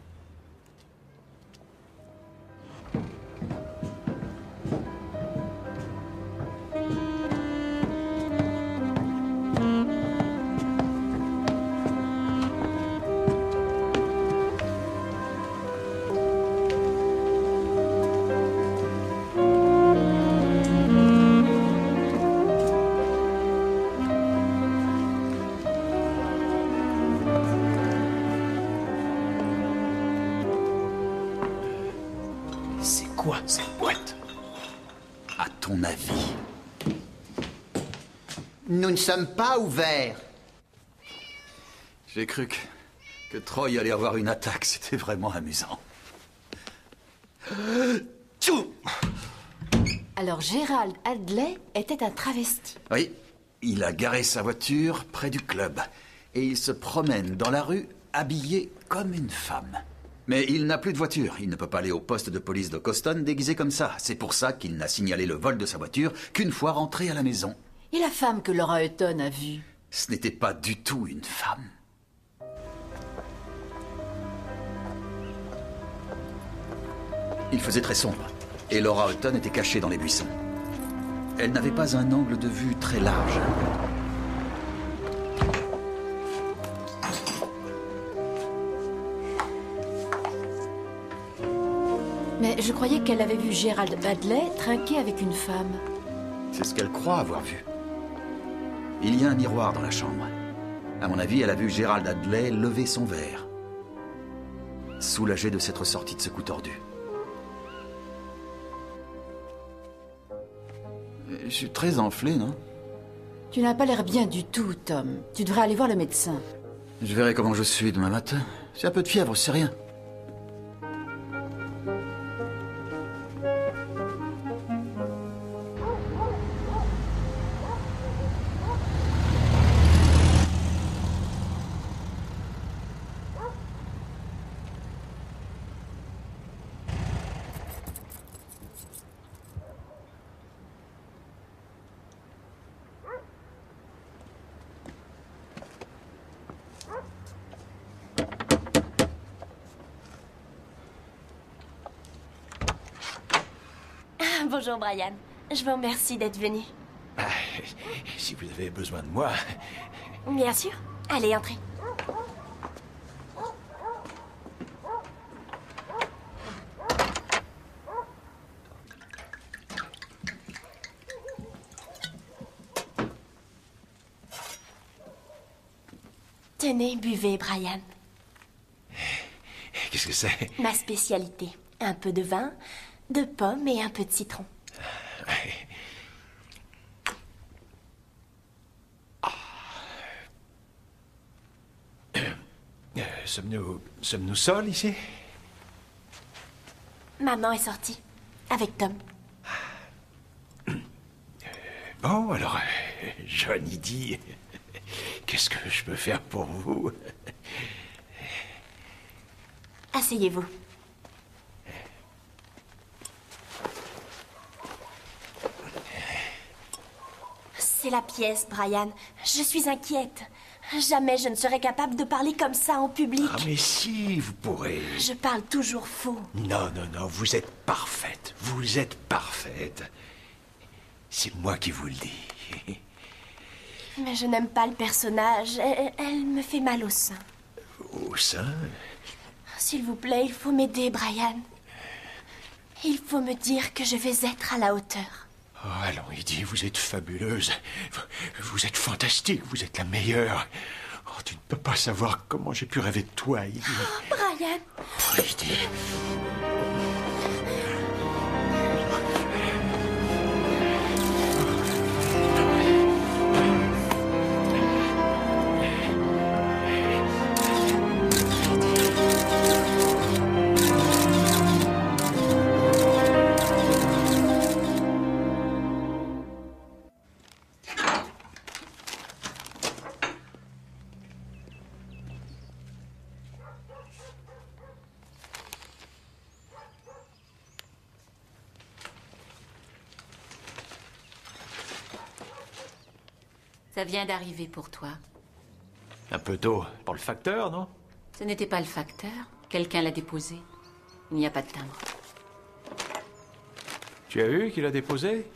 Quoi, cette boîte? À ton avis? Nous ne sommes pas ouverts. J'ai cru que Troy allait avoir une attaque. C'était vraiment amusant. Alors Gérald Adley était un travesti. Oui, il a garé sa voiture près du club. Et il se promène dans la rue habillé comme une femme. Mais il n'a plus de voiture. Il ne peut pas aller au poste de police de Coston déguisé comme ça. C'est pour ça qu'il n'a signalé le vol de sa voiture qu'une fois rentré à la maison. Et la femme que Laura Hutton a vue? Ce n'était pas du tout une femme. Il faisait très sombre. Et Laura Hutton était cachée dans les buissons. Elle n'avait pas un angle de vue très large. Mais je croyais qu'elle avait vu Gérald Adley trinquer avec une femme. C'est ce qu'elle croit avoir vu. Il y a un miroir dans la chambre. À mon avis, elle a vu Gérald Adley lever son verre. Soulagé de s'être sorti de ce coup tordu. Je suis très enflé, non? Tu n'as pas l'air bien du tout, Tom. Tu devrais aller voir le médecin. Je verrai comment je suis demain matin. J'ai un peu de fièvre, c'est rien. Bonjour, Brian. Je vous remercie d'être venu. Si vous avez besoin de moi... Bien sûr. Allez, entrez. Tenez, buvez, Brian. Qu'est-ce que c'est? Ma spécialité. Un peu de vin, de pommes et un peu de citron. Sommes-nous seuls ici? Maman est sortie. Avec Tom. Bon, alors, Johnny dit... Qu'est-ce que je peux faire pour vous? Asseyez-vous. C'est la pièce, Brian. Je suis inquiète. Jamais je ne serais capable de parler comme ça en public. Ah mais si, vous pourrez. Je parle toujours faux. Non, non, non, vous êtes parfaite. Vous êtes parfaite. C'est moi qui vous le dis. Mais je n'aime pas le personnage. Elle me fait mal au sein. Au sein? S'il vous plaît, il faut m'aider, Brian. Il faut me dire que je vais être à la hauteur. Oh, allons, Edie, vous êtes fabuleuse. Vous êtes fantastique, vous êtes la meilleure. Oh, tu ne peux pas savoir comment j'ai pu rêver de toi, Edie. Oh, Brian. Oh, Edie. Ça vient d'arriver pour toi. Un peu tôt pour le facteur, non? Ce n'était pas le facteur. Quelqu'un l'a déposé. Il n'y a pas de timbre. Tu as vu qui l'a déposé?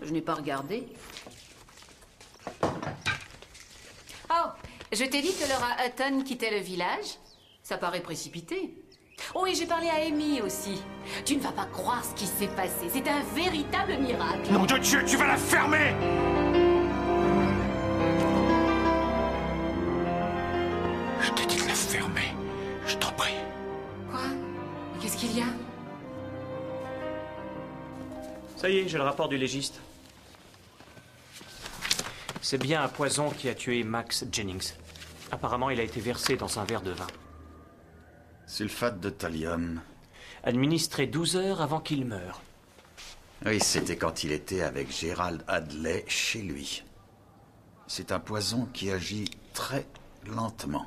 Je n'ai pas regardé. Oh, je t'ai dit que Laura Hutton quittait le village. Ça paraît précipité. Oh, et j'ai parlé à Amy aussi. Tu ne vas pas croire ce qui s'est passé. C'est un véritable miracle. Nom de Dieu, tu vas la fermer! Je t'ai dit de la fermer. Je t'en prie. Quoi? Qu'est-ce qu'il y a? Ça y est, j'ai le rapport du légiste. C'est bien un poison qui a tué Max Jennings. Apparemment, il a été versé dans un verre de vin. Sulfate de thallium. Administré 12 heures avant qu'il meure. Oui, c'était quand il était avec Gérald Hadley chez lui. C'est un poison qui agit très lentement.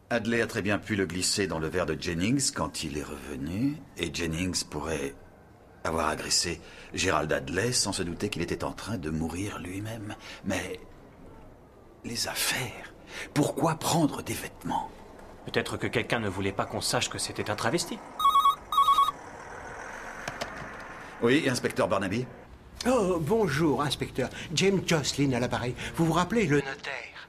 Hadley a très bien pu le glisser dans le verre de Jennings quand il est revenu, et Jennings pourrait avoir agressé Gérald Hadley sans se douter qu'il était en train de mourir lui-même. Mais les affaires, pourquoi prendre des vêtements? Peut-être que quelqu'un ne voulait pas qu'on sache que c'était un travesti. Oui, inspecteur Barnaby? Oh, bonjour, inspecteur. James Jocelyn à l'appareil. Vous vous rappelez le notaire?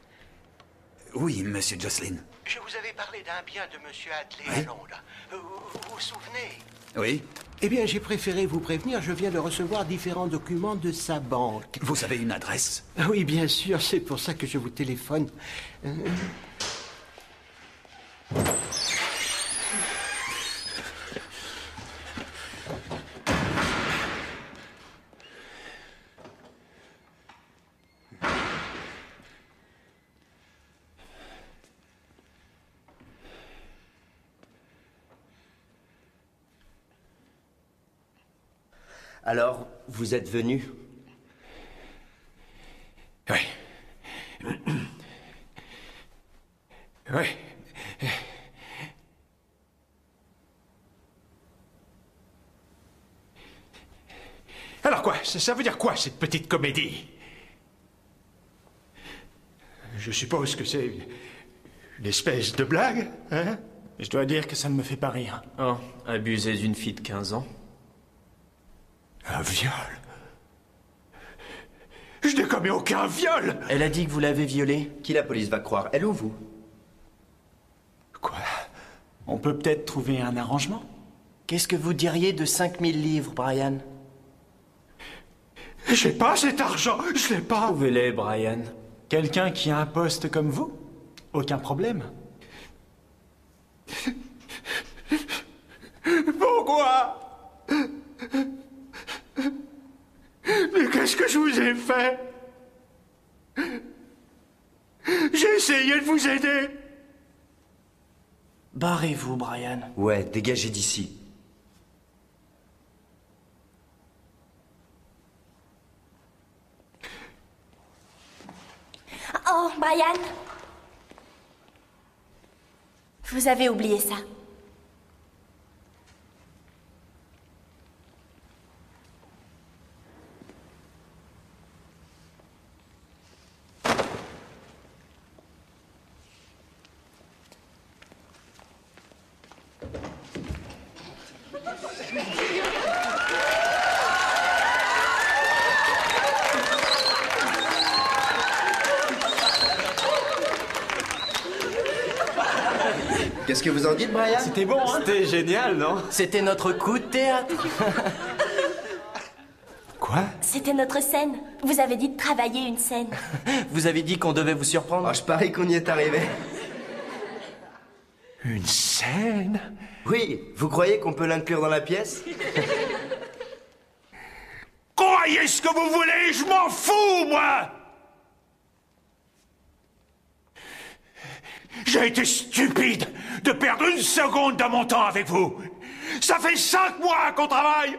Oui, monsieur Jocelyn. Je vous avais parlé d'un bien de monsieur Hadley à Londres. Vous vous souvenez? Oui. Eh bien, j'ai préféré vous prévenir, je viens de recevoir différents documents de sa banque. Vous avez une adresse? Oui, bien sûr, c'est pour ça que je vous téléphone. Alors, vous êtes venu? Oui. Oui. Alors quoi? Ça veut dire quoi, cette petite comédie? Je suppose que c'est une espèce de blague, hein? Je dois dire que ça ne me fait pas rire. Oh, abuser d'une fille de 15 ans. Un viol? Je n'ai commis aucun viol! Elle a dit que vous l'avez violée. Qui la police va croire, elle ou vous? Quoi? On peut peut-être trouver un arrangement. Qu'est-ce que vous diriez de 5000 livres, Brian? J'ai pas cet argent, je l'ai pas. Trouvez-les, Brian. Quelqu'un qui a un poste comme vous? Aucun problème. Pourquoi? Mais qu'est-ce que je vous ai fait? J'ai essayé de vous aider. Barrez-vous, Brian. Ouais, dégagez d'ici. Oh, Brian. Vous avez oublié ça. Qu'est-ce que vous en dites, Brian? C'était bon, hein? C'était génial, non? C'était notre coup de théâtre. Quoi? C'était notre scène. Vous avez dit de travailler une scène. Vous avez dit qu'on devait vous surprendre. Oh, je parie qu'on y est arrivé. Une scène? Oui, vous croyez qu'on peut l'inclure dans la pièce? Croyez ce que vous voulez, je m'en fous, moi! J'ai été stupide de perdre une seconde de mon temps avec vous. Ça fait 5 mois qu'on travaille.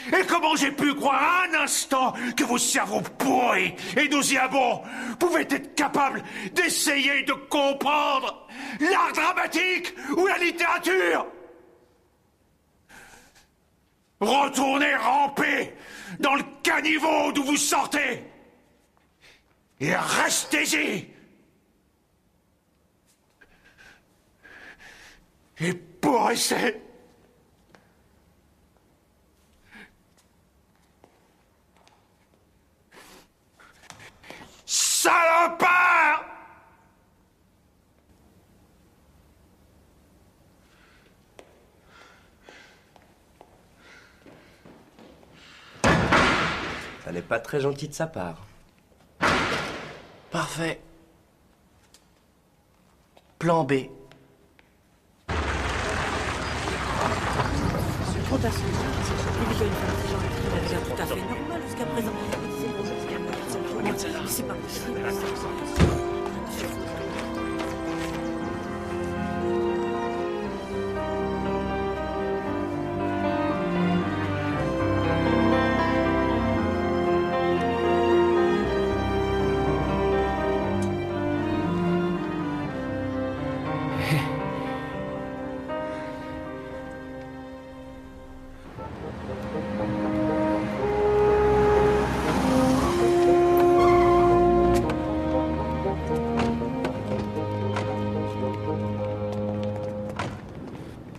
Et comment j'ai pu croire un instant que vos cerveaux pourris et nauséabonds pouvaient être capables d'essayer de comprendre l'art dramatique ou la littérature? Retournez ramper dans le caniveau d'où vous sortez et restez-y. Et pour essayer... Salopard! Ça n'est pas très gentil de sa part. Parfait. Plan B. Trop personnel. Il y a une femme très gentille, il a l'air tout à fait normal jusqu'à présent. C'est pas possible.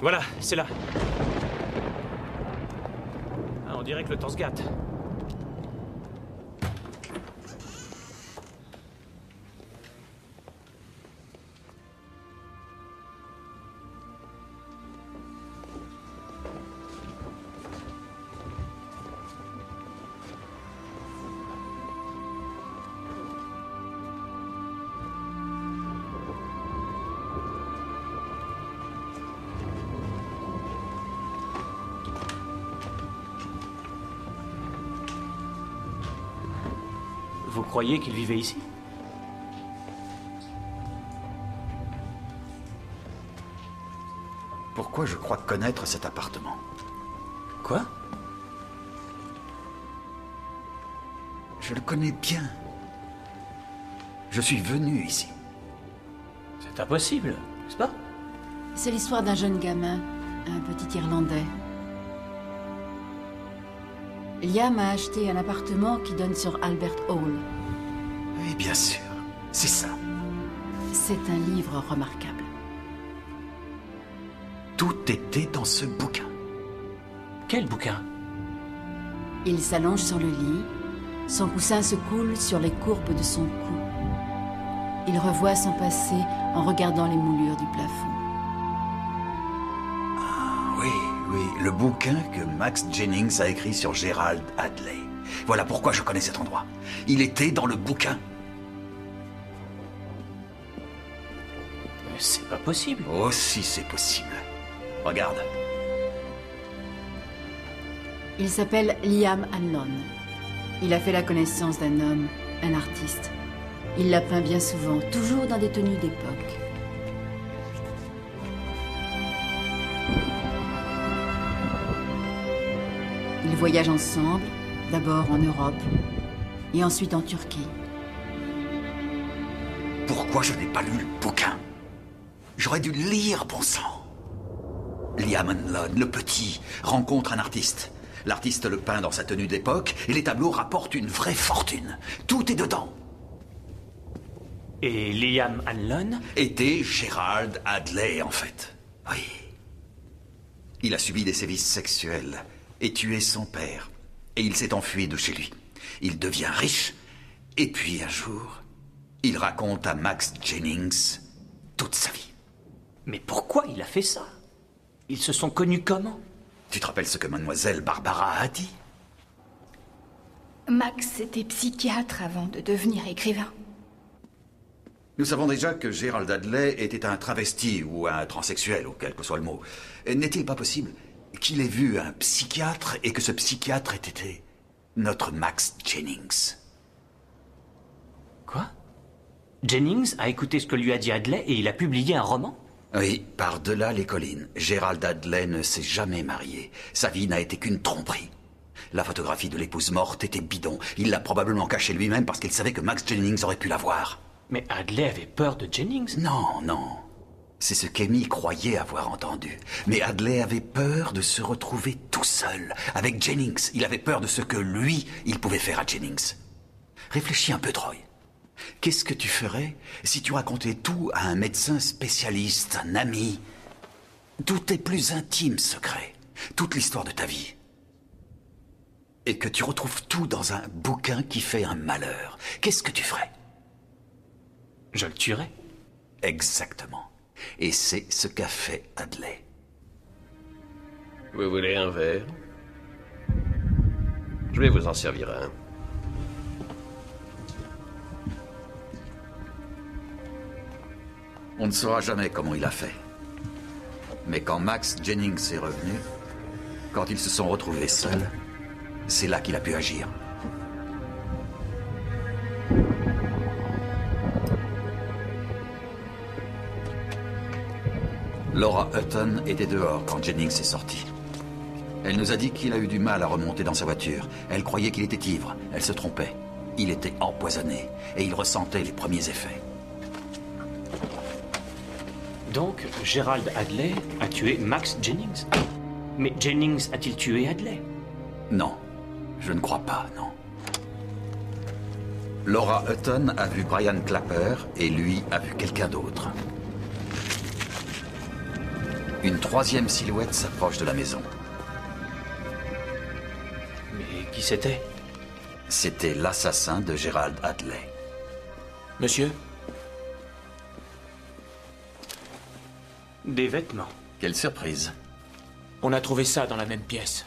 Voilà, c'est là. Ah, on dirait que le temps se gâte. Vous croyez qu'il vivait ici? Pourquoi je crois connaître cet appartement? Quoi? Je le connais bien. Je suis venu ici. C'est impossible, n'est-ce pas? C'est l'histoire d'un jeune gamin, un petit Irlandais. Liam a acheté un appartement qui donne sur Albert Hall. Oui, bien sûr. C'est ça. C'est un livre remarquable. Tout était dans ce bouquin. Quel bouquin? Il s'allonge sur le lit. Son coussin se coule sur les courbes de son cou. Il revoit son passé en regardant les moulures du plafond. Oui, le bouquin que Max Jennings a écrit sur Gerald Hadley. Voilà pourquoi je connais cet endroit. Il était dans le bouquin. C'est pas possible. Oh si, c'est possible. Regarde. Il s'appelle Liam Hanlon. Il a fait la connaissance d'un homme, un artiste. Il l'a peint bien souvent, toujours dans des tenues d'époque. Ils voyagent ensemble, d'abord en Europe, et ensuite en Turquie. Pourquoi je n'ai pas lu le bouquin? J'aurais dû le lire, bon sang. Liam Hanlon, le petit, rencontre un artiste. L'artiste le peint dans sa tenue d'époque, et les tableaux rapportent une vraie fortune. Tout est dedans. Et Liam Hanlon? Était Gerald Hadley, en fait. Oui. Il a subi des sévices sexuels et tué son père. Et il s'est enfui de chez lui. Il devient riche. Et puis un jour, il raconte à Max Jennings toute sa vie. Mais pourquoi il a fait ça? Ils se sont connus comment? Tu te rappelles ce que mademoiselle Barbara a dit? Max était psychiatre avant de devenir écrivain. Nous savons déjà que Gérald Adley était un travesti ou un transsexuel, ou quel que soit le mot. N'est-il pas possible qu'il ait vu un psychiatre et que ce psychiatre ait été notre Max Jennings? Quoi? Jennings a écouté ce que lui a dit Adley et il a publié un roman? Oui, par-delà les collines. Gérald Adley ne s'est jamais marié. Sa vie n'a été qu'une tromperie. La photographie de l'épouse morte était bidon. Il l'a probablement cachée lui-même parce qu'il savait que Max Jennings aurait pu la voir. Mais Adley avait peur de Jennings? Non, non. C'est ce qu'Amy croyait avoir entendu. Mais Adley avait peur de se retrouver tout seul avec Jennings. Il avait peur de ce que lui, il pouvait faire à Jennings. Réfléchis un peu, Troy. Qu'est-ce que tu ferais si tu racontais tout à un médecin spécialiste, un ami? Tous tes plus intimes secrets, toute l'histoire de ta vie. Et que tu retrouves tout dans un bouquin qui fait un malheur. Qu'est-ce que tu ferais? Je le tuerais. Exactement. Et c'est ce qu'a fait Adley. Vous voulez un verre? Je vais vous en servir un. On ne saura jamais comment il a fait. Mais quand Max Jennings est revenu, quand ils se sont retrouvés seuls, c'est là qu'il a pu agir. Laura Hutton était dehors quand Jennings est sorti. Elle nous a dit qu'il a eu du mal à remonter dans sa voiture. Elle croyait qu'il était ivre. Elle se trompait. Il était empoisonné et il ressentait les premiers effets. Donc, Gérald Adley a tué Max Jennings? Mais Jennings a-t-il tué Adley? Non, je ne crois pas, non. Laura Hutton a vu Brian Clapper et lui a vu quelqu'un d'autre. Une troisième silhouette s'approche de la maison. Mais qui c'était? C'était l'assassin de Gérald Adley. Monsieur? Des vêtements. Quelle surprise. On a trouvé ça dans la même pièce.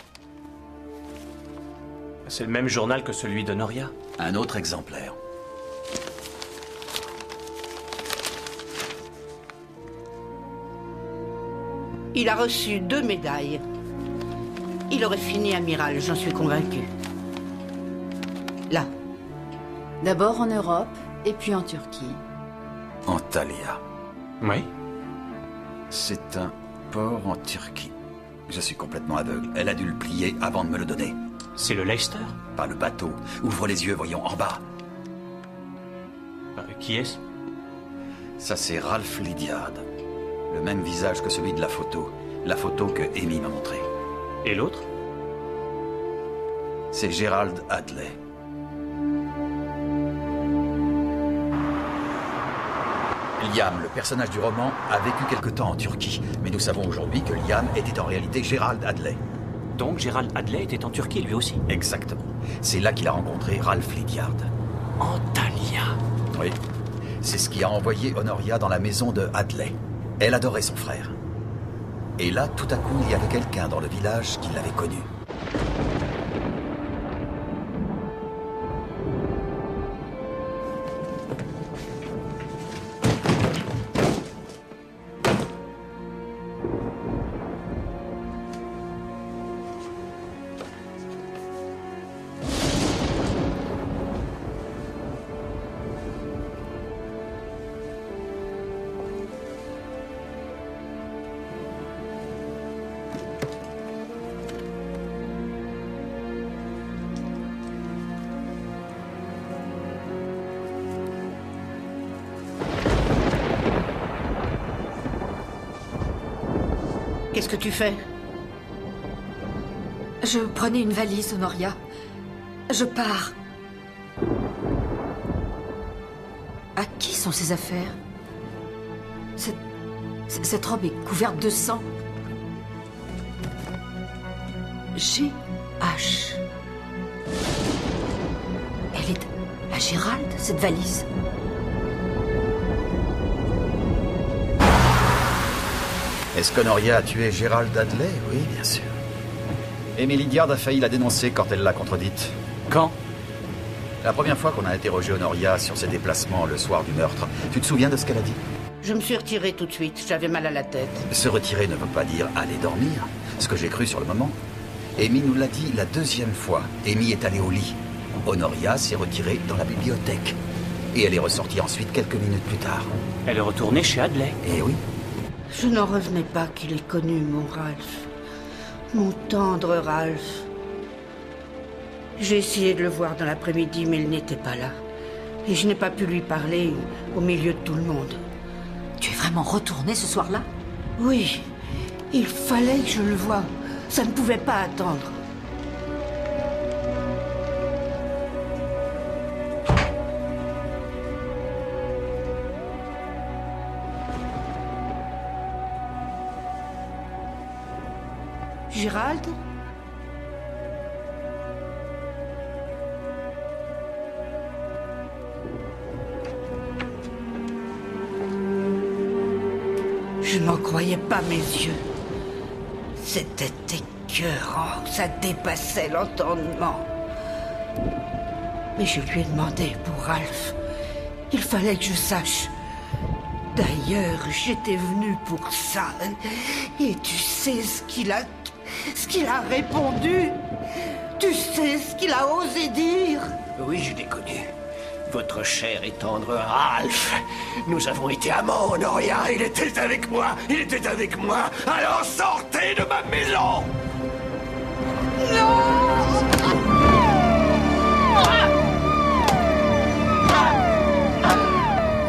C'est le même journal que celui d'Honoria. Un autre exemplaire. Il a reçu 2 médailles. Il aurait fini amiral, j'en suis convaincu. Là. D'abord en Europe, et puis en Turquie. Antalya. Oui. C'est un port en Turquie. Je suis complètement aveugle. Elle a dû le plier avant de me le donner. C'est le Leicester? Pas le bateau. Ouvre les yeux, voyons, en bas. Qui est-ce? Ça, c'est Ralph Lydiard. Le même visage que celui de la photo. La photo que Amy m'a montrée. Et l'autre? C'est Gérald Adley. Liam, le personnage du roman, a vécu quelque temps en Turquie. Mais nous savons aujourd'hui que Liam était en réalité Gérald Adley. Donc Gérald Adley était en Turquie lui aussi? Exactement. C'est là qu'il a rencontré Ralph Lydiard. Antalya. Oui. C'est ce qui a envoyé Honoria dans la maison de Adley. Elle adorait son frère. Et là, tout à coup, il y avait quelqu'un dans le village qui l'avait connu. Qu'est-ce que tu fais? Je prenais une valise, Honoria. Je pars. À qui sont ces affaires? Cette robe est couverte de sang. G.H. Elle est à Gérald, cette valise. Est-ce qu'Honoria a tué Gérald Dudley? Oui, bien sûr. Amy Lydiard a failli la dénoncer quand elle l'a contredite. Quand? La première fois qu'on a interrogé Honoria sur ses déplacements le soir du meurtre. Tu te souviens de ce qu'elle a dit? Je me suis retirée tout de suite, j'avais mal à la tête. Se retirer ne veut pas dire aller dormir, ce que j'ai cru sur le moment. Amy nous l'a dit la deuxième fois. Amy est allée au lit. Honoria s'est retirée dans la bibliothèque. Et elle est ressortie ensuite quelques minutes plus tard. Elle est retournée chez Hadley. Eh oui. Je n'en revenais pas qu'il ait connu mon Ralph. Mon tendre Ralph. J'ai essayé de le voir dans l'après-midi, mais il n'était pas là. Et je n'ai pas pu lui parler au milieu de tout le monde. Tu es vraiment retourné ce soir-là? Oui. Il fallait que je le voie. Ça ne pouvait pas attendre. Gérald? Je n'en croyais pas mes yeux. C'était écœurant, ça dépassait l'entendement. Mais je lui ai demandé pour Ralph. Il fallait que je sache. D'ailleurs, j'étais venue pour ça. Et tu sais ce qu'il a répondu? Tu sais ce qu'il a osé dire? Oui, je l'ai connu. Votre cher et tendre Ralph. Nous avons été amants, Honoria. Il était avec moi. Il était avec moi. Alors sortez de ma maison!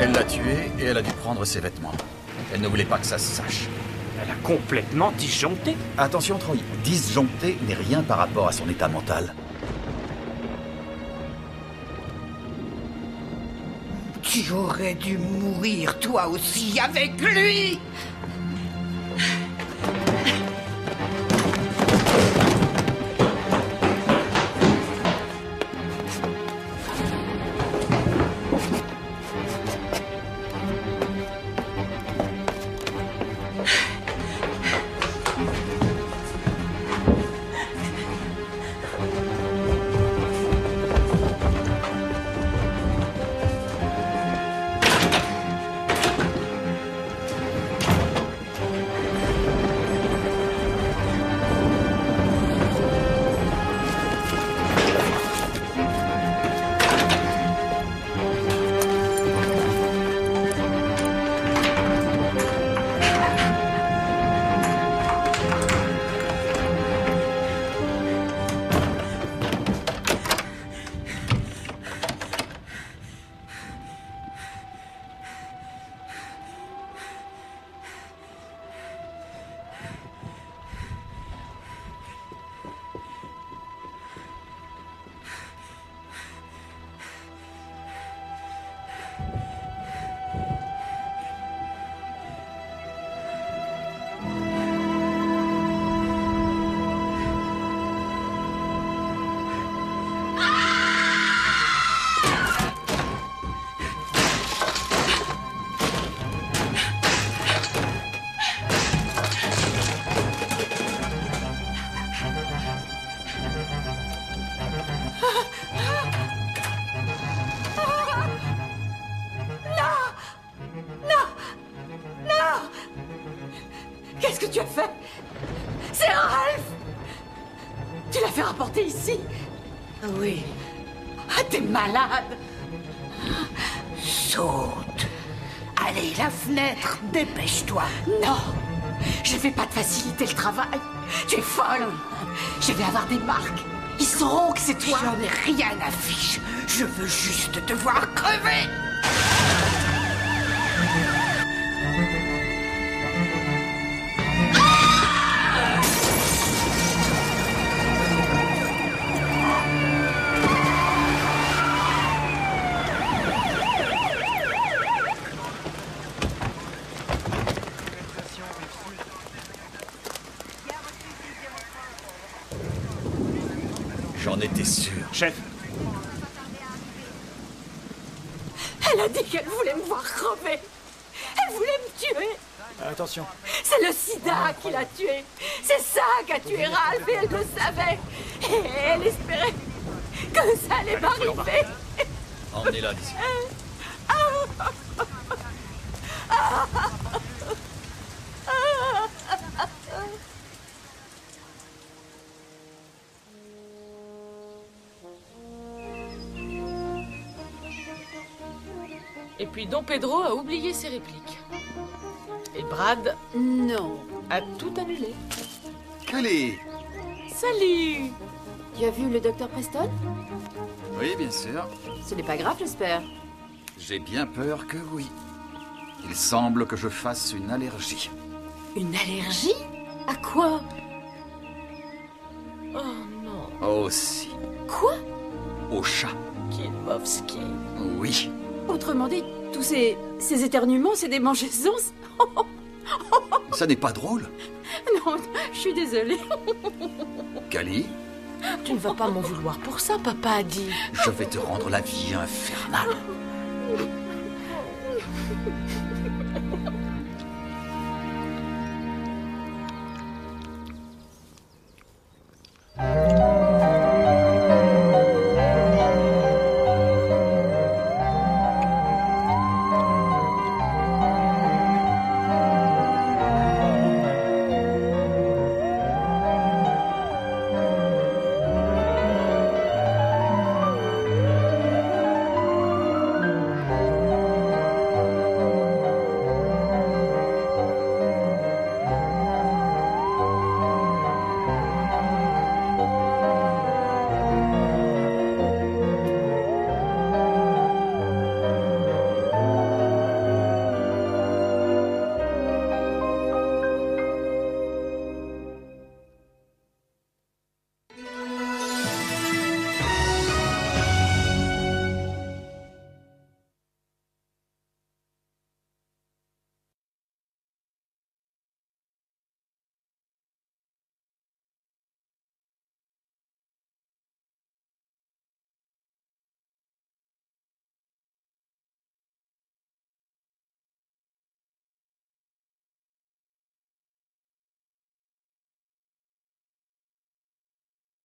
Elle l'a tué et elle a dû prendre ses vêtements. Elle ne voulait pas que ça se sache. Elle a complètement disjoncté. Attention, Troy. Disjoncté n'est rien par rapport à son état mental. Tu aurais dû mourir, toi aussi, avec lui! Qu'est-ce que tu as fait? C'est Ralph! Tu l'as fait rapporter ici? Oui. Ah, t'es malade! Saute. Allez, la fenêtre, dépêche-toi. Non, je vais pas te faciliter le travail. Tu es folle. Je vais avoir des marques. Ils sauront que c'est toi. J'en ai rien à fiche. Je veux juste te voir crever. J'en étais sûr. Chef. Elle a dit qu'elle voulait me voir crever. Elle voulait me tuer. Attention. C'est le sida qui l'a tuée. C'est ça qu'a tué Ralph et elle le savait. Et elle espérait que ça allait m'arriver. Emmenez-la d'ici. Et puis Don Pedro a oublié ses répliques. Et Brad... Non. A tout annulé. Kelly! Salut! Tu as vu le docteur Preston? Oui, bien sûr. Ce n'est pas grave, j'espère. J'ai bien peur que oui. Il semble que je fasse une allergie. Une allergie? À quoi? Oh non. Oh si. Quoi? Au chat. Kidmovski. Oui. Autrement dit, tous ces éternuements, c'est des mangeaisons. Ça n'est pas drôle. Non, je suis désolée. Kali, Tu ne vas pas m'en vouloir pour ça, papa a dit. je vais te rendre la vie infernale.